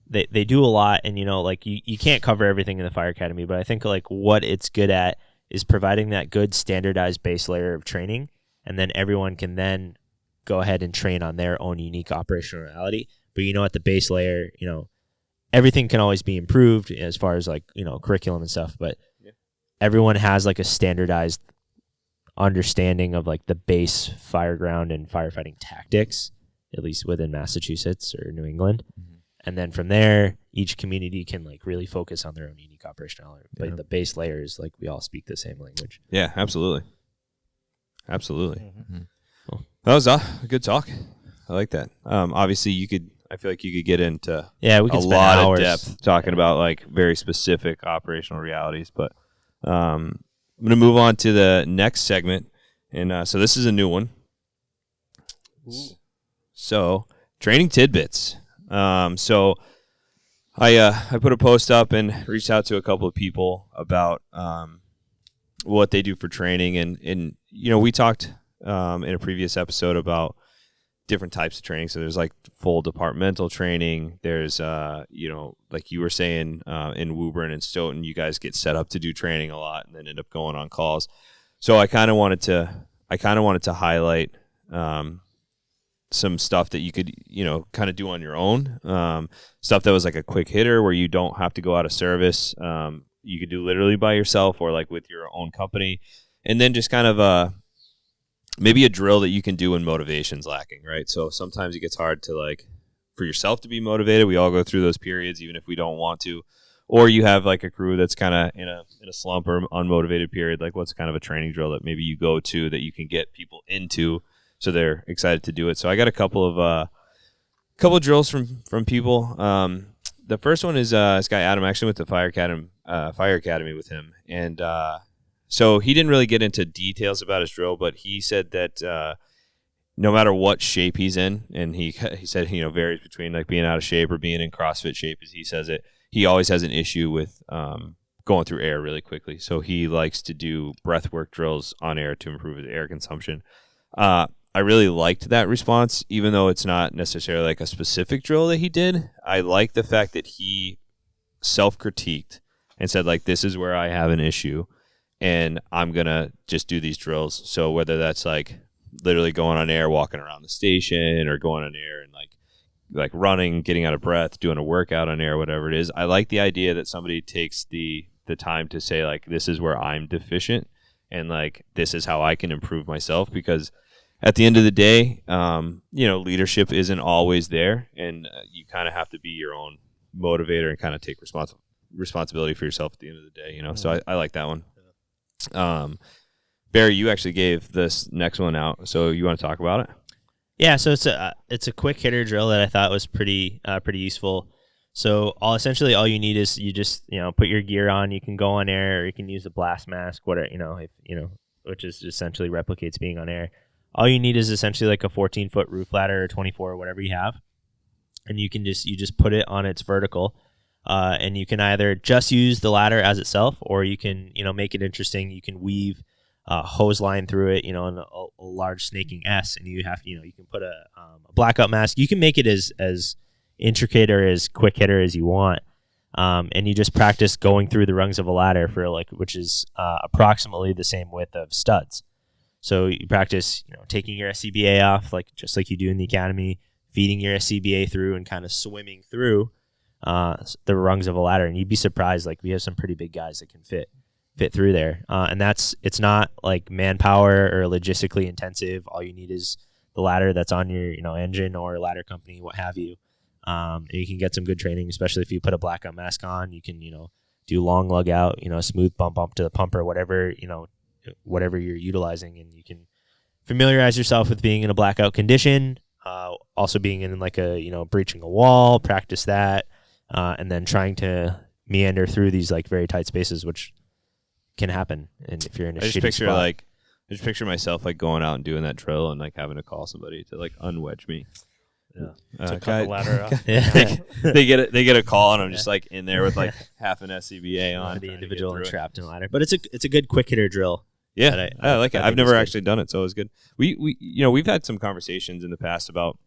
they do a lot, and like you can't cover everything in the fire academy, but I think like what it's good at is providing that good standardized base layer of training, and then everyone can then go ahead and train on their own unique operational reality. But at the base layer, everything can always be improved as far as like curriculum and stuff, but everyone has like a standardized understanding of like the base fireground and firefighting tactics, at least within Massachusetts or New England. And then from there, each community can like really focus on their own unique operational. But the base layer is like we all speak the same language. yeah, absolutely. Cool. That was a good talk. I like that. Obviously, I feel like you could get into we could a spend lot hours of depth talking about like very specific operational realities. But I'm going to move on to the next segment. And so this is a new one. So, training tidbits. So I put a post up and reached out to a couple of people about what they do for training, and we talked in a previous episode about different types of training. So there's like full departmental training. There's like you were saying in Woburn and Stoughton, you guys get set up to do training a lot and then end up going on calls. So I kind of wanted to highlight some stuff that you could, kind of do on your own. Stuff that was like a quick hitter where you don't have to go out of service. You could do literally by yourself or like with your own company. And then just kind of maybe a drill that you can do when motivation's lacking, right? So sometimes it gets hard to like for yourself to be motivated. We all go through those periods, even if we don't want to. Or you have like a crew that's kind of in a slump or unmotivated period. Like what's kind of a training drill that maybe you go to that you can get people into so they're excited to do it. So I got a couple of drills from people. The first one is this guy Adam. I actually went to Fire Academy with him, and so he didn't really get into details about his drill, but he said that no matter what shape he's in, and he said varies between like being out of shape or being in CrossFit shape, as he says it. He always has an issue with going through air really quickly. So he likes to do breathwork drills on air to improve his air consumption. I really liked that response, even though it's not necessarily like a specific drill that he did. I like the fact that he self-critiqued and said, like, this is where I have an issue, and I'm going to just do these drills. So whether that's like literally going on air, walking around the station, or going on air and like running, getting out of breath, doing a workout on air, whatever it is, I like the idea that somebody takes the time to say, like, this is where I'm deficient, and like this is how I can improve myself, because at the end of the day, leadership isn't always there, and you kind of have to be your own motivator and kind of take responsibility for yourself at the end of the day, So I like that one. Barry, you actually gave this next one out, so you want to talk about it? Yeah, so it's a quick hitter drill that I thought was pretty useful. So all you need is you just put your gear on. You can go on air, or you can use a blast mask, whatever which is essentially replicates being on air. All you need is essentially like a 14-foot roof ladder or 24 or whatever you have, and you just put it on its vertical. And you can either just use the ladder as itself, or you can, make it interesting. You can weave hose line through it, in a large snaking S, and you have, you can put a blackout mask. You can make it as intricate or as quick hitter as you want. And you just practice going through the rungs of a ladder which is approximately the same width of studs. So you practice, taking your SCBA off, just like you do in the academy, feeding your SCBA through and kind of swimming through the rungs of a ladder. And you'd be surprised, we have some pretty big guys that can fit through there. And it's not like manpower or logistically intensive. All you need is the ladder that's on your, engine or ladder company, what have you. And you can get some good training, especially if you put a blackout mask on. You can, do long lug out, smooth bump up to the pumper, whatever you're utilizing, and you can familiarize yourself with being in a blackout condition. Also being in breaching a wall, practice that, and then trying to meander through these very tight spaces, which can happen. And if you're in a shitty spot. I just picture myself going out and doing that drill and having to call somebody to unwedge me. Yeah. To cut the ladder off. they get a call, and I'm just in there with half an SCBA on. The individual and trapped in a ladder. But it's a good quick hitter drill. Yeah, I like it. I've never actually done it, so it was good. We've had some conversations in the past about,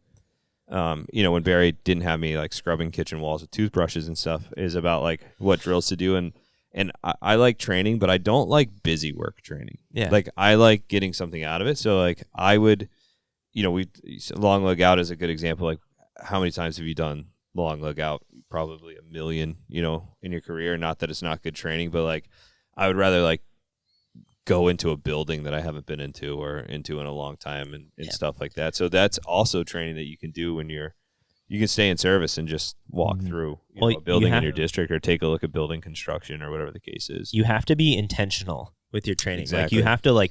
when Barrey didn't have me scrubbing kitchen walls with toothbrushes and stuff, is about what drills to do, and I like training, but I don't like busy work training. Yeah, I like getting something out of it. So I would, long lug out is a good example. How many times have you done long lug out? Probably 1 million, in your career. Not that it's not good training, but I would rather go into a building that I haven't been into or into in a long time and stuff like that. So that's also training that you can do when you can stay in service and just walk through a building in your district, or take a look at building construction or whatever the case is. You have to be intentional with your training. Exactly. You have to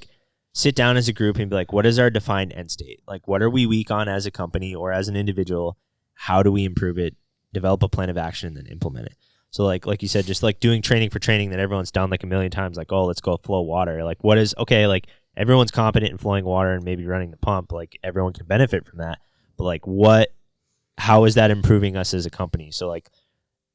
sit down as a group and be what is our defined end state? What are we weak on as a company or as an individual? How do we improve it? Develop a plan of action and then implement it. So like you said, just doing training for training that everyone's done 1,000,000 times, oh, let's go flow water. What is, okay, everyone's competent in flowing water and maybe running the pump. Everyone can benefit from that. But how is that improving us as a company? So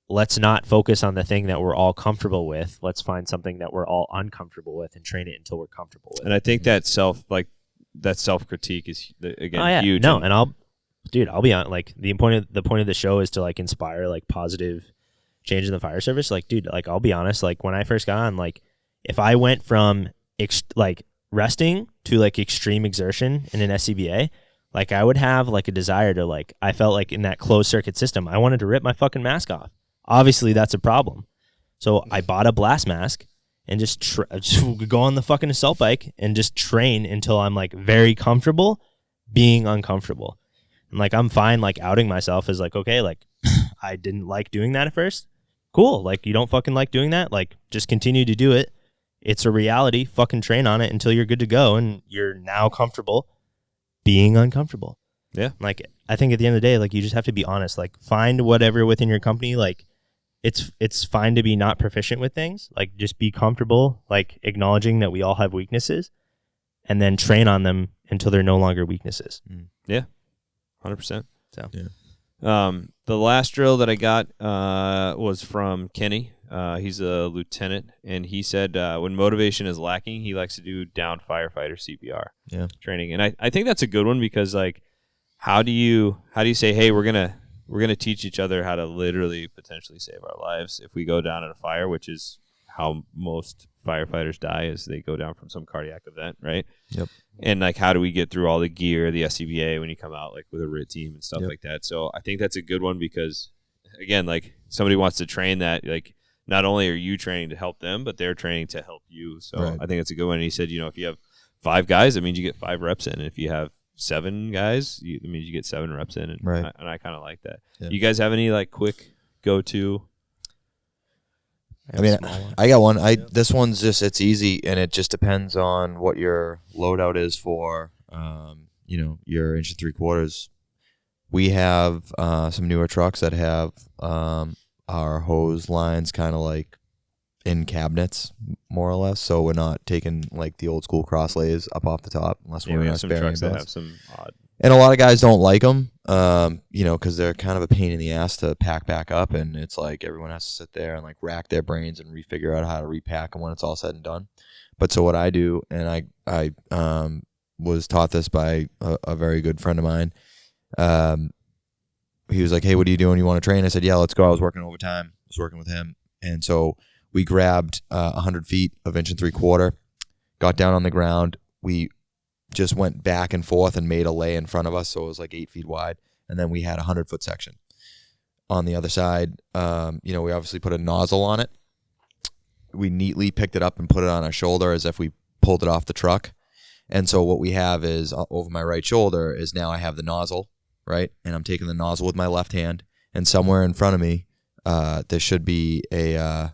let's not focus on the thing that we're all comfortable with. Let's find something that we're all uncomfortable with and train it until we're comfortable with. And I think that self critique is huge. No, and I'll be on. The point of the show is to inspire positive change in the fire service. I'll be honest. When I first got on, if I went from resting to extreme exertion in an SCBA, I would have a desire to I felt in that closed circuit system, I wanted to rip my fucking mask off. Obviously, that's a problem. So I bought a blast mask and just go on the fucking assault bike and just train until I'm very comfortable being uncomfortable. And I'm fine outing myself as okay, I didn't like doing that at first. Cool. You don't fucking like doing that? Just continue to do it. It's a reality. Fucking train on it until you're good to go and you're now comfortable being uncomfortable. Yeah. I think at the end of the day, you just have to be honest. Find whatever within your company, it's fine to be not proficient with things. Just be comfortable, acknowledging that we all have weaknesses, and then train on them until they're no longer weaknesses. Yeah, 100%. So, the last drill that I got was from Kenny. He's a lieutenant, and he said when motivation is lacking, he likes to do downed firefighter CPR training, and I think that's a good one because how do you say, hey, we're gonna teach each other how to literally potentially save our lives if we go down in a fire, which is how most firefighters die, is they go down from some cardiac event, right? Yep. And how do we get through all the gear, the SCBA, when you come out with a RIT team and stuff like that? So I think that's a good one because, again, somebody wants to train that. Not only are you training to help them, but they're training to help you. So I think it's a good one. And he said, if you have 5 guys, that means you get 5 reps in. And if you have 7 guys, it means you get 7 reps in. And I kind of like that. Yeah. You guys have any quick go-to? I got one. This one's just, it's easy, and it just depends on what your loadout is for, your 1 3/4. We have some newer trucks that have our hose lines kind of in cabinets, more or less. So we're not taking the old school cross lays up off the top unless we're we in have a some Barrey trucks that bus. have some odd. And a lot of guys don't like them, because they're kind of a pain in the ass to pack back up, and it's like everyone has to sit there and like rack their brains and refigure out how to repack them when it's all said and done. But so what I do, and I was taught this by a very good friend of mine. He was like, "Hey, what are you doing? You want to train?" I said, "Yeah, let's go." I was working overtime. I was working with him, and so we grabbed 100 feet of 1 3/4, got down on the ground. We just went back and forth and made a lay in front of us, so it was like 8 feet wide, and then we had a 100-foot section. On the other side, we obviously put a nozzle on it. We neatly picked it up and put it on our shoulder as if we pulled it off the truck. And so what we have is over my right shoulder is now I have the nozzle, right? And I'm taking the nozzle with my left hand, and somewhere in front of me, there should be a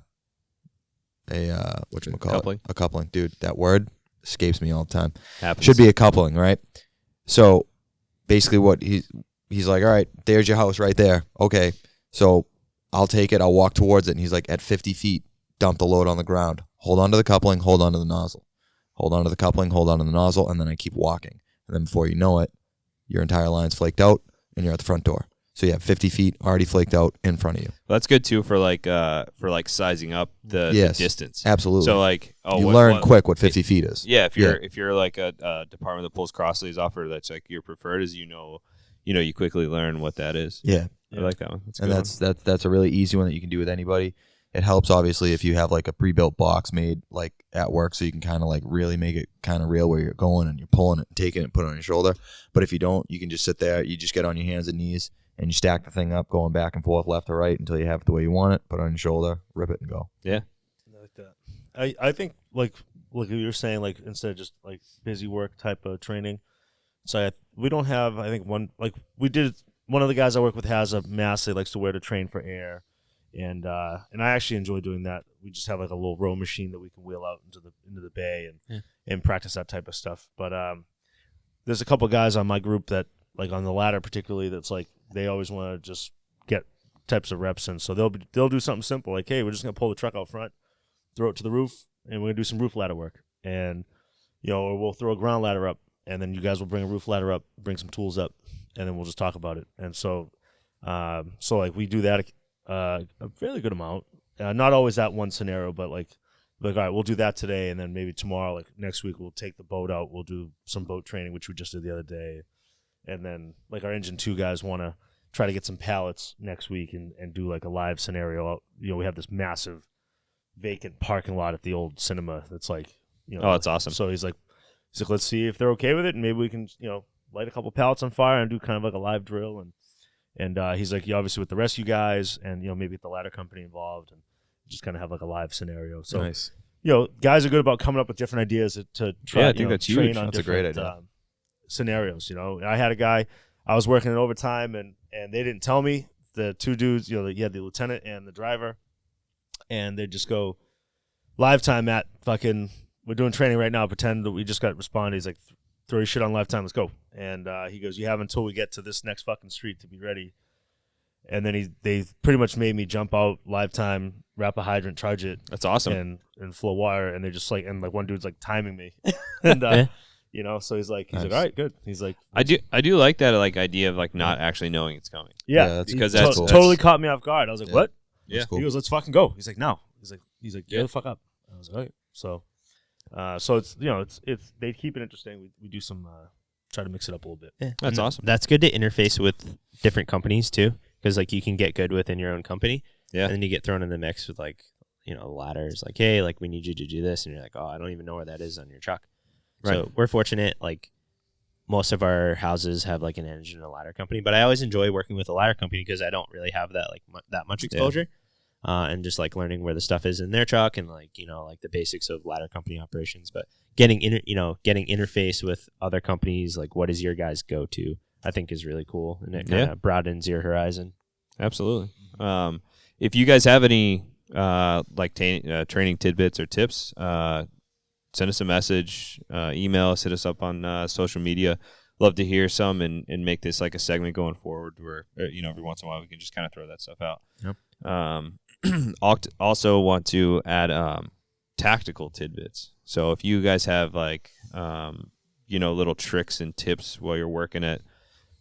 whatchamacallit? Coupling. A coupling. Dude, that word escapes me all the time. Happens. Should be a coupling, right? So basically what he's like, all right, there's your house right there. Okay, so I'll take it. I'll walk towards it. And he's like, at 50 feet, dump the load on the ground. Hold on to the coupling, hold on to the nozzle. Hold on to the coupling, hold on to the nozzle, and then I keep walking. And then before you know it, your entire line's flaked out, and you're at the front door. So you have 50 feet already flaked out in front of you. Well, that's good too for sizing up the distance. Absolutely. So like, you learn quick what 50 feet is. Yeah, if you're like a department that pulls cross sleeves off, or that's like your preferred, is you quickly learn what that is. Yeah, I like that one. That's a really easy one that you can do with anybody. It helps obviously if you have like a pre-built box made like at work, so you can kind of like really make it kind of real where you're going and you're pulling it, and taking it, and put it on your shoulder. But if you don't, you can just sit there. You just get on your hands and knees and you stack the thing up, going back and forth, left to right, until you have it the way you want it. Put it on your shoulder, rip it, and go. Yeah, I like that. I think like you were saying, like instead of just like busy work type of training, so we don't have. I think one of the guys I work with has a mask he likes to wear to train for air. And I actually enjoy doing that. We just have like a little row machine that we can wheel out into the bay and practice that type of stuff. But there's a couple guys on my group that, like on the ladder particularly, that's like they always want to just get types of reps in. So they'll do something simple like, hey, we're just gonna pull the truck out front, throw it to the roof, and we're gonna do some roof ladder work. And or we'll throw a ground ladder up, and then you guys will bring a roof ladder up, bring some tools up, and then we'll just talk about it. And so like we do that. A fairly good amount. Not always that one scenario, but like all right, we'll do that today, and then maybe tomorrow, like next week, we'll take the boat out. We'll do some boat training, which we just did the other day, and then like our engine 2 guys want to try to get some pallets next week and do like a live scenario out. We have this massive vacant parking lot at the old cinema. That's like oh, that's awesome. So he's like, let's see if they're okay with it, and maybe we can light a couple pallets on fire and do kind of like a live drill. And he's like, obviously with the rescue guys and, maybe with the ladder company involved, and just kind of have like a live scenario. So, nice. Guys are good about coming up with different ideas to try. Yeah, I think that's train huge. on That's a great different idea. scenarios. I had a guy, I was working in overtime, and they didn't tell me. The 2 dudes, you had the lieutenant and the driver, and they just go, live time at fucking, we're doing training right now. Pretend that we just got responded. He's like, throw your shit on live time. Let's go. And he goes, you have until we get to this next fucking street to be ready. And then they pretty much made me jump out live time, wrap a hydrant, charge it. That's awesome. And flow wire. And they're just like, and like one dude's like timing me. And, so he's like, all right, good. He's like, I do like that like idea of like not actually knowing it's coming. yeah, that's because he that's cool. totally caught me off guard. I was like, what? Yeah. That's cool. He goes, let's fucking go. He's like, no. He's like, get Yeah. the fuck up. I was like, all right. So it's it's they keep it interesting. We do some try to mix it up a little bit. Yeah. That's awesome. That's good to interface with different companies too, because like you can get good within your own company. Yeah. And then you get thrown in the mix with like, ladders, like, hey, like we need you to do this. And you're like, oh, I don't even know where that is on your truck. Right. So we're fortunate, like most of our houses have like an engine and a ladder company, but I always enjoy working with a ladder company because I don't really have that like that much exposure. And just like learning where the stuff is in their truck and like, like the basics of ladder company operations, but getting interface with other companies, like what is your guys go to, I think is really cool. And it kind of broadens your horizon. Absolutely. If you guys have any training tidbits or tips, send us a message, email us, hit us up on social media. Love to hear some and make this like a segment going forward where, every once in a while we can just kind of throw that stuff out. Yep. Also want to add tactical tidbits. So if you guys have like, little tricks and tips while you're working at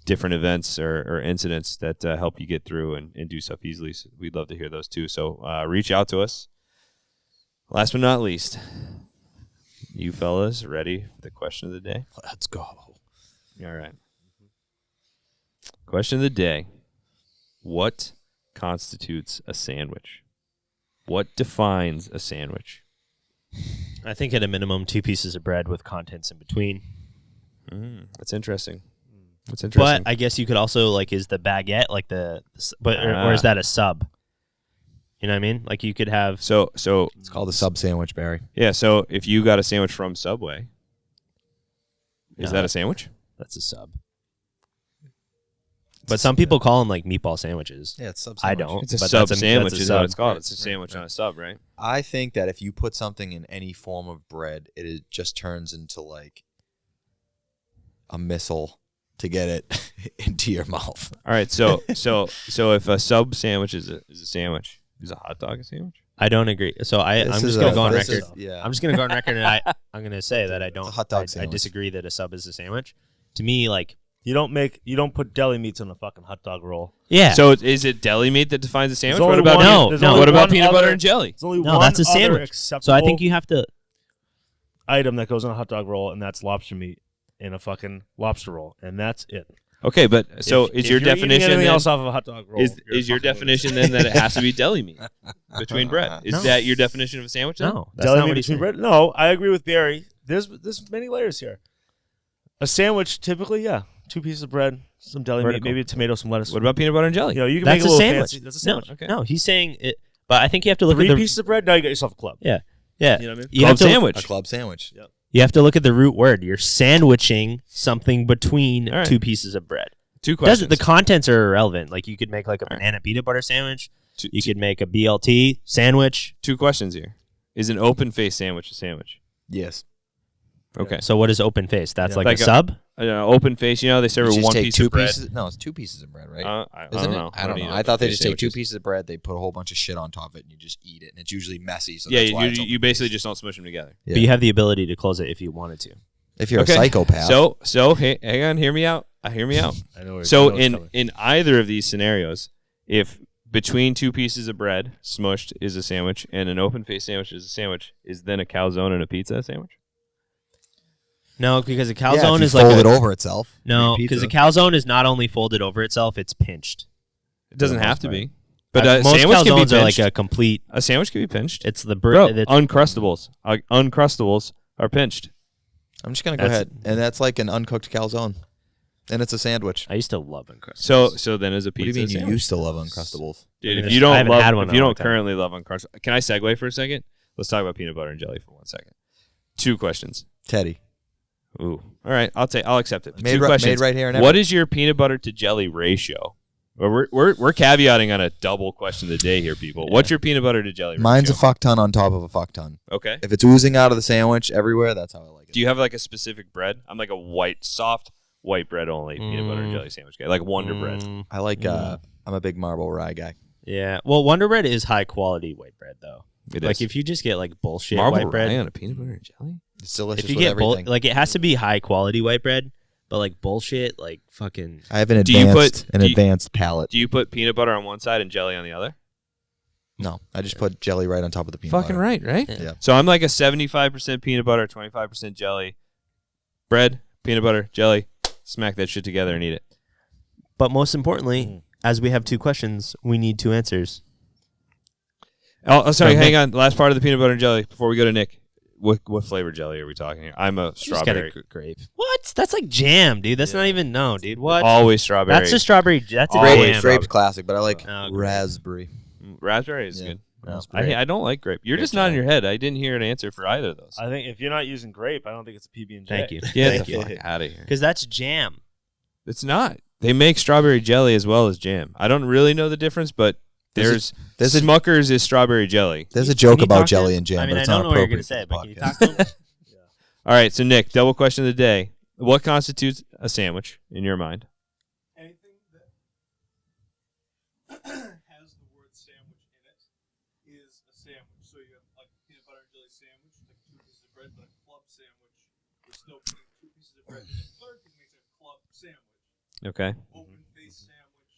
different events or incidents that help you get through and do stuff easily. So we'd love to hear those too. So reach out to us. Last but not least, you fellas ready for the question of the day? Let's go. All right. Question of the day. What constitutes a sandwich? What defines a sandwich? I think at a minimum 2 pieces of bread with contents in between. That's interesting. That's But interesting. I guess you could also like, is the baguette like or is that a sub? You know what I mean? Like you could have. So It's called a sub sandwich, Barry. yeah. So if you got a sandwich from Subway, is No. that a sandwich? That's a sub. But some people call them like meatball sandwiches. Yeah, it's sub I don't. It's a but sub that's sandwich, that's a is sub. what it's called. It's a sandwich on a sub, right? I think that if you put something in any form of bread, it just turns into like a missile to get it into your mouth. All right. So if a sub sandwich is a sandwich, is a hot dog a sandwich? I don't agree. So I'm just going to go on record. Yeah. I'm just going to go on record and I'm going to say that I don't. a hot dog I sandwich. disagree that a sub is a sandwich. To me, like, You don't put deli meats on a fucking hot dog roll. yeah. So is it deli meat that defines a sandwich? There's What only about one- No, there's no. only what about one peanut butter other- and jelly? There's only No, one that's a other sandwich. acceptable So I think you have to. item that goes on a hot dog roll, and that's lobster meat in a fucking lobster roll, and that's it. Okay, but so If is your you're eating definition anything then, else off of a hot dog roll? is your fucking definition then that it has to be deli meat between bread? Is No. that your definition of a sandwich? Then? No, that's deli not meat what he's between saying. bread? No, I agree with Barry. There's many layers here. A sandwich, typically, 2 pieces of bread, some deli Vertical. meat, maybe a tomato, some lettuce. What about peanut butter and jelly? You know, you can That's make it a a little sandwich. fancy. That's a No, sandwich. Okay. no, he's saying it. But I think you have to look 3 at the pieces of bread. Now you got yourself a club. yeah. You know what I mean? You Club have to sandwich. A club sandwich. You have to look at the root word. You're sandwiching something between All right. 2 pieces of bread. Two questions. The contents are irrelevant. Like you could make like a banana peanut butter sandwich. Two- You could make a BLT sandwich. Two questions here. Is an open face sandwich a sandwich? Yes. Okay. So what is open face? That's Yeah. like, Like a a- sub. Open face, they serve You a just one take piece 2 of bread. pieces. No, it's 2 pieces of bread, right? I Isn't don't it? know. I don't do know. you I thought they open just face take 2 sandwiches? pieces of bread, they put a whole bunch of shit on top of it, and you just eat it, and it's usually messy. So Yeah, that's why it's you open basically face. just don't smush them together. Yeah. But you have the ability to close it if you wanted to. If you're Okay. a psychopath. So hang on, hear me out. Hear me out. I know where So I know where it's coming. in either of these scenarios, if between 2 pieces of bread smushed is a sandwich and an open face sandwich is a sandwich, is then a calzone and a pizza a sandwich? No, because a yeah, calzone if you is like fold it over itself. no, Pizza. because a calzone is not only folded over itself; it's pinched. It doesn't For the have most to part. be. But a most sandwich can be calzones are like pinched. a complete. A sandwich can be pinched. It's the Bro, bread. Uncrustables. Uncrustables are pinched. I'm just gonna go That's- ahead, and that's like an uncooked calzone, and it's a sandwich. I used to love Uncrustables. So then is a What do pizza you a mean you sandwich? used to love Uncrustables? Dude, I if you don't haven't love, had one if in you a long don't time. currently love Uncrustables, can I segue for a second? Let's talk about peanut butter and jelly for 1 second. 2 questions. Teddy, Ooh, all right. I'll accept it. made, 2 right, questions. made right here and What is your peanut butter to jelly ratio? Well, we're caveating on a double question of the day here, people. What's your peanut butter to jelly Mine's a ratio? fuck ton on top of a fuck ton. Okay. If it's oozing out of the sandwich everywhere, that's how I like it. Do you have like a specific bread? I'm like a soft white bread only peanut butter and jelly sandwich guy, like Wonder Bread. Mm, I like. I'm a big marble rye guy. yeah. Well, Wonder Bread is high quality white bread though. It Like is. if you just get like bullshit Marble white bread, rye on a peanut butter and jelly. It's delicious if you with get everything. like it has to be high quality white bread, but like bullshit, like fucking. I have an Do you advanced put- do you- advanced palate. Do you put peanut butter on one side and jelly on the other? No, I just put jelly right on top of the peanut Fucking butter. right? Yeah. Yeah. So I'm like a 75% peanut butter, 25% jelly, bread, peanut butter, jelly. Smack that shit together and eat it. But most importantly, as we have 2 questions, we need 2 answers. Oh, sorry. From Hang Nick. on. Last part of the peanut butter and jelly before we go to Nick. What flavor jelly are we talking here? I'm a Just gotta strawberry. grape. What? That's like jam, dude. That's not even no, dude. What? Always strawberry. That's a strawberry. That's a Always jam. Grape, grape's classic, but I like Oh, grape. raspberry. Raspberry is Yeah. good. Raspberry. I don't like grape. You're just nodding your head. I didn't hear an answer for either of those. I think if you're not using grape, I don't think it's a PB&J. Thank you. Get Thank the you. fuck out of here. Because that's jam. It's not. They make strawberry jelly as well as jam. I don't really know the difference, but There's there's a- Smucker's is strawberry jelly. There's a Can joke you about talk to jelly him? and jam, I mean, but it's I not don't know what you're appropriate gonna say, for but can you this talk to him? podcast. All right, so Nick, double question of the day. What constitutes a sandwich in your mind? Anything that has the word sandwich in it is a sandwich. So you have like a peanut butter and jelly sandwich, like 2 pieces of bread, but a club sandwich. We're still putting 2 pieces of bread in the third thing makes a club sandwich. Okay. Open face sandwich.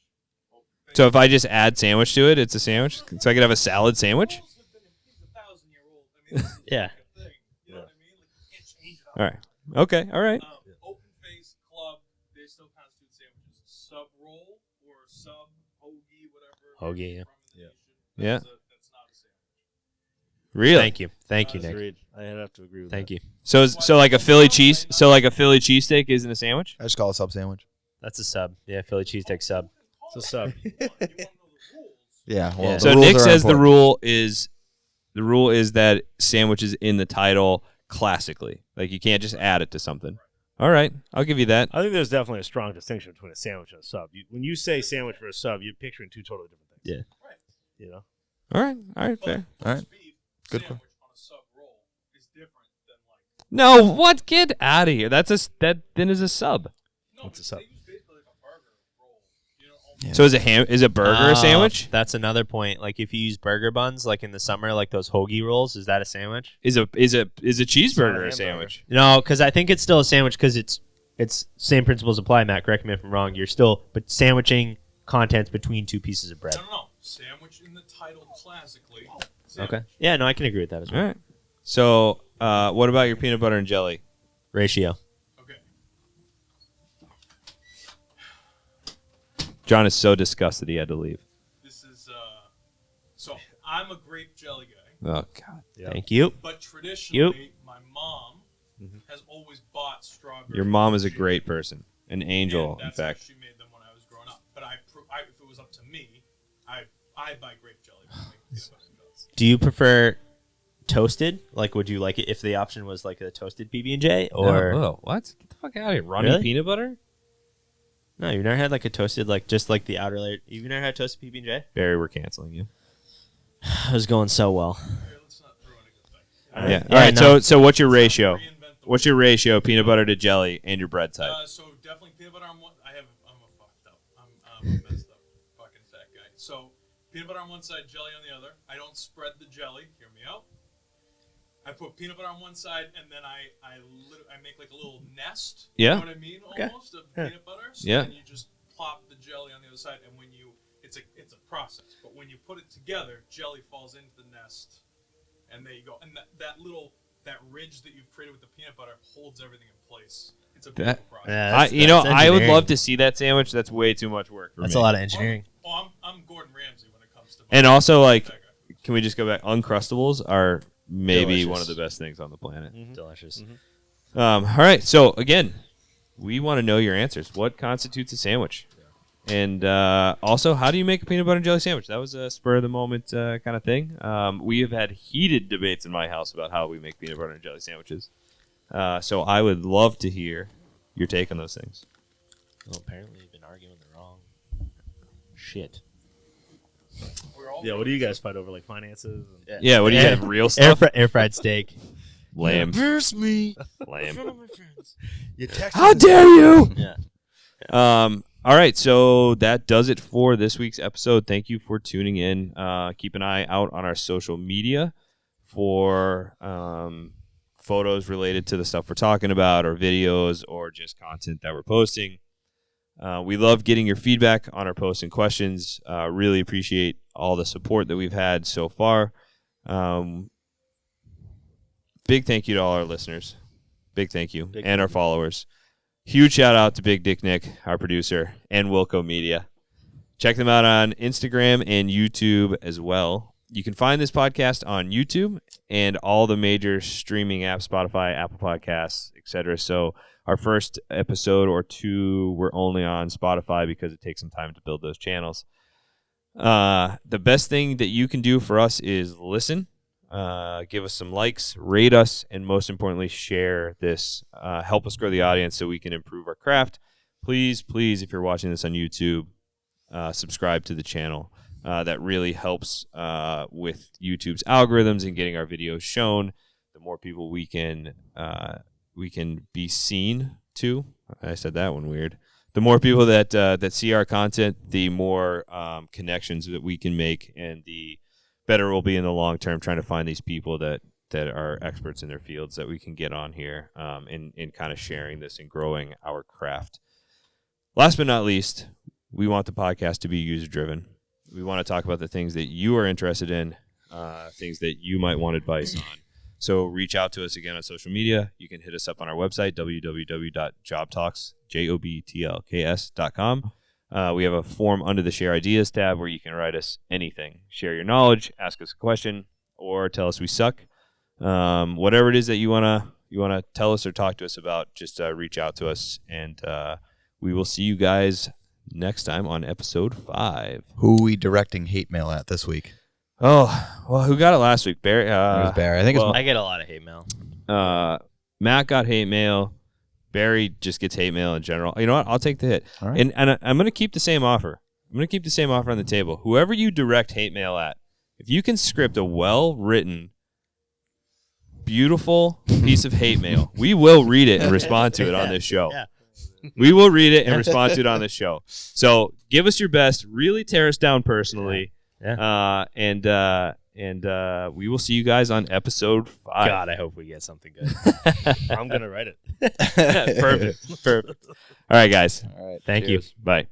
Open face. So if I just add sandwich to it, it's a sandwich. So I could have a salad sandwich. Rules have been it's 1,000-year-old. I mean, this is Yeah. like a thing. You know what I mean? Like, you can't change it. All right. Okay. All right. Open face club. They still constitute sandwiches. Sub roll or sub hoagie, whatever. Hoagie, yeah. from the nation, Yeah. That's not a sandwich. Really? Thank you, Nick. Agreed. I have to agree with Thank that. you. So like a Philly cheese. So like a Philly cheesesteak isn't a sandwich. I just call it sub sandwich. That's a sub. Yeah, Philly cheesesteak sub. It's a sub. You want to know the rules. Yeah. Well, Yeah. the So rules Nick are says the important. rule is that sandwich is in the title classically. Like you can't just add it to something. All right, I'll give you that. I think there's definitely a strong distinction between a sandwich and a sub. When you say sandwich for a sub, you're picturing two totally different things. Yeah. Right. You know? All right, fair. All right. Roast beef Good sandwich on a sub roll is different than like. No, what? Get out of here. That then is a sub. No, What's a but sub? they use basically like a burger roll. You know, almost Yeah. So is a burger a sandwich? That's another point. Like if you use burger buns, like in the summer, like those hoagie rolls, is that a sandwich? Is a cheeseburger a hamburger. sandwich? No, because I think it's still a sandwich because it's same principles apply. Matt, correct me if I'm wrong. You're still sandwiching contents between two pieces of bread. No. Sandwich in the title classically. Sandwich. Okay. Yeah, no, I can agree with that as well. All right. So what about your peanut butter and jelly? Ratio. Okay. John is so disgusted he had to leave. This is so I'm a grape jelly guy, Oh God. Yeah. Thank you. but traditionally my mom has always bought strawberry. Your mom is a cheese. great person, an angel, And in that's how fact. she made them when I was growing up. But if it was up to me, I buy grape jelly. when I make peanut butter and jelly. Do you prefer toasted? Like, would you like it if the option was like a toasted PB&J or Oh, what? Get the fuck out of here! Runny Really? peanut butter? no? You've never had like a toasted, like just like the outer layer. You've never had toasted PB&J? Barry, we're canceling you. It was going so well. Here, let's not ruin a good thing. Yeah. Yeah, All right. no. So what's your ratio? Reinvent the What's your ratio? Peanut butter to jelly and your bread type. So definitely peanut butter on one. I'm a fucked up. I'm a messed up fucking fat guy. So peanut butter on one side, jelly on the other. I don't spread the jelly. Hear me out. I put peanut butter on one side, and then I make like a little nest. Yeah. You know what I mean? Almost of peanut butter. So Yeah. then you just plop the jelly on the other side, and when you it's a process. But when you put it together, jelly falls into the nest, and there you go. And that ridge that you've created with the peanut butter holds everything in place. It's a beautiful process. Yeah, I would love to see that sandwich. That's way too much work for That's me. a lot of engineering. I'm Gordon Ramsay when it comes to. And also, like, that guy. can we just go back? Uncrustables are maybe Delicious. one of the best things on the planet. Delicious. All right. So again, we want to know your answers. What constitutes a sandwich? And also, how do you make a peanut butter and jelly sandwich? That was a spur of the moment kind of thing. We have had heated debates in my house about how we make peanut butter and jelly sandwiches. So I would love to hear your take on those things. Well, apparently you've been arguing the wrong shit. We're all Yeah, what do you guys fight over, like finances? And Yeah. What do you have? Real stuff? Air fried steak. Lamb. Pierce me. Lamb. You text How dare you? Yeah. All right, so that does it for this week's episode. Thank you for tuning in. Keep an eye out on our social media for photos related to the stuff we're talking about, or videos, or just content that we're posting. We love getting your feedback on our posts and questions. Really appreciate all the support that we've had so far. Big thank you to all our listeners. Big thank you. And our followers. Huge shout out to Big Dick Nick, our producer, and WillCo Media. Check them out on Instagram and YouTube as well. You can find this podcast on YouTube and all the major streaming apps, Spotify, Apple Podcasts, etc. So our first episode or two were only on Spotify because it takes some time to build those channels. The best thing that you can do for us is listen. Give us some likes, rate us, and most importantly, share this. Help us grow the audience so we can improve our craft. Please, if you're watching this on YouTube, subscribe to the channel. That really helps with YouTube's algorithms and getting our videos shown. The more people we can be seen to. I said that one weird. The more people that see our content, the more connections that we can make, and the better we'll be in the long term trying to find these people that are experts in their fields that we can get on here in kind of sharing this and growing our craft. last but not least, we want the podcast to be user-driven. We want to talk about the things that you are interested in, things that you might want advice on. So reach out to us again on social media. You can hit us up on our website, www.JobTlks.com. We have a form under the Share Ideas tab where you can write us anything. Share your knowledge, ask us a question, or tell us we suck. Whatever it is that you wanna tell us or talk to us about, just reach out to us, and we will see you guys next time on episode 5. Who are we directing hate mail at this week? Oh, well, who got it last week? Barry. It was Barry. I think I get a lot of hate mail. Matt got hate mail. Barry just gets hate mail in general. You know what? I'll take the hit. All right. And I'm going to keep the same offer. I'm going to keep the same offer on the table. Whoever you direct hate mail at, if you can script a well-written, beautiful piece of hate mail, we will read it and respond to it on this show. Yeah. We will read it and respond to it on this show. So give us your best. Really tear us down personally. Yeah. And we will see you guys on episode 5. God, I hope we get something good. I'm gonna write it. Perfect. All right, guys. All right. Thank you. Bye.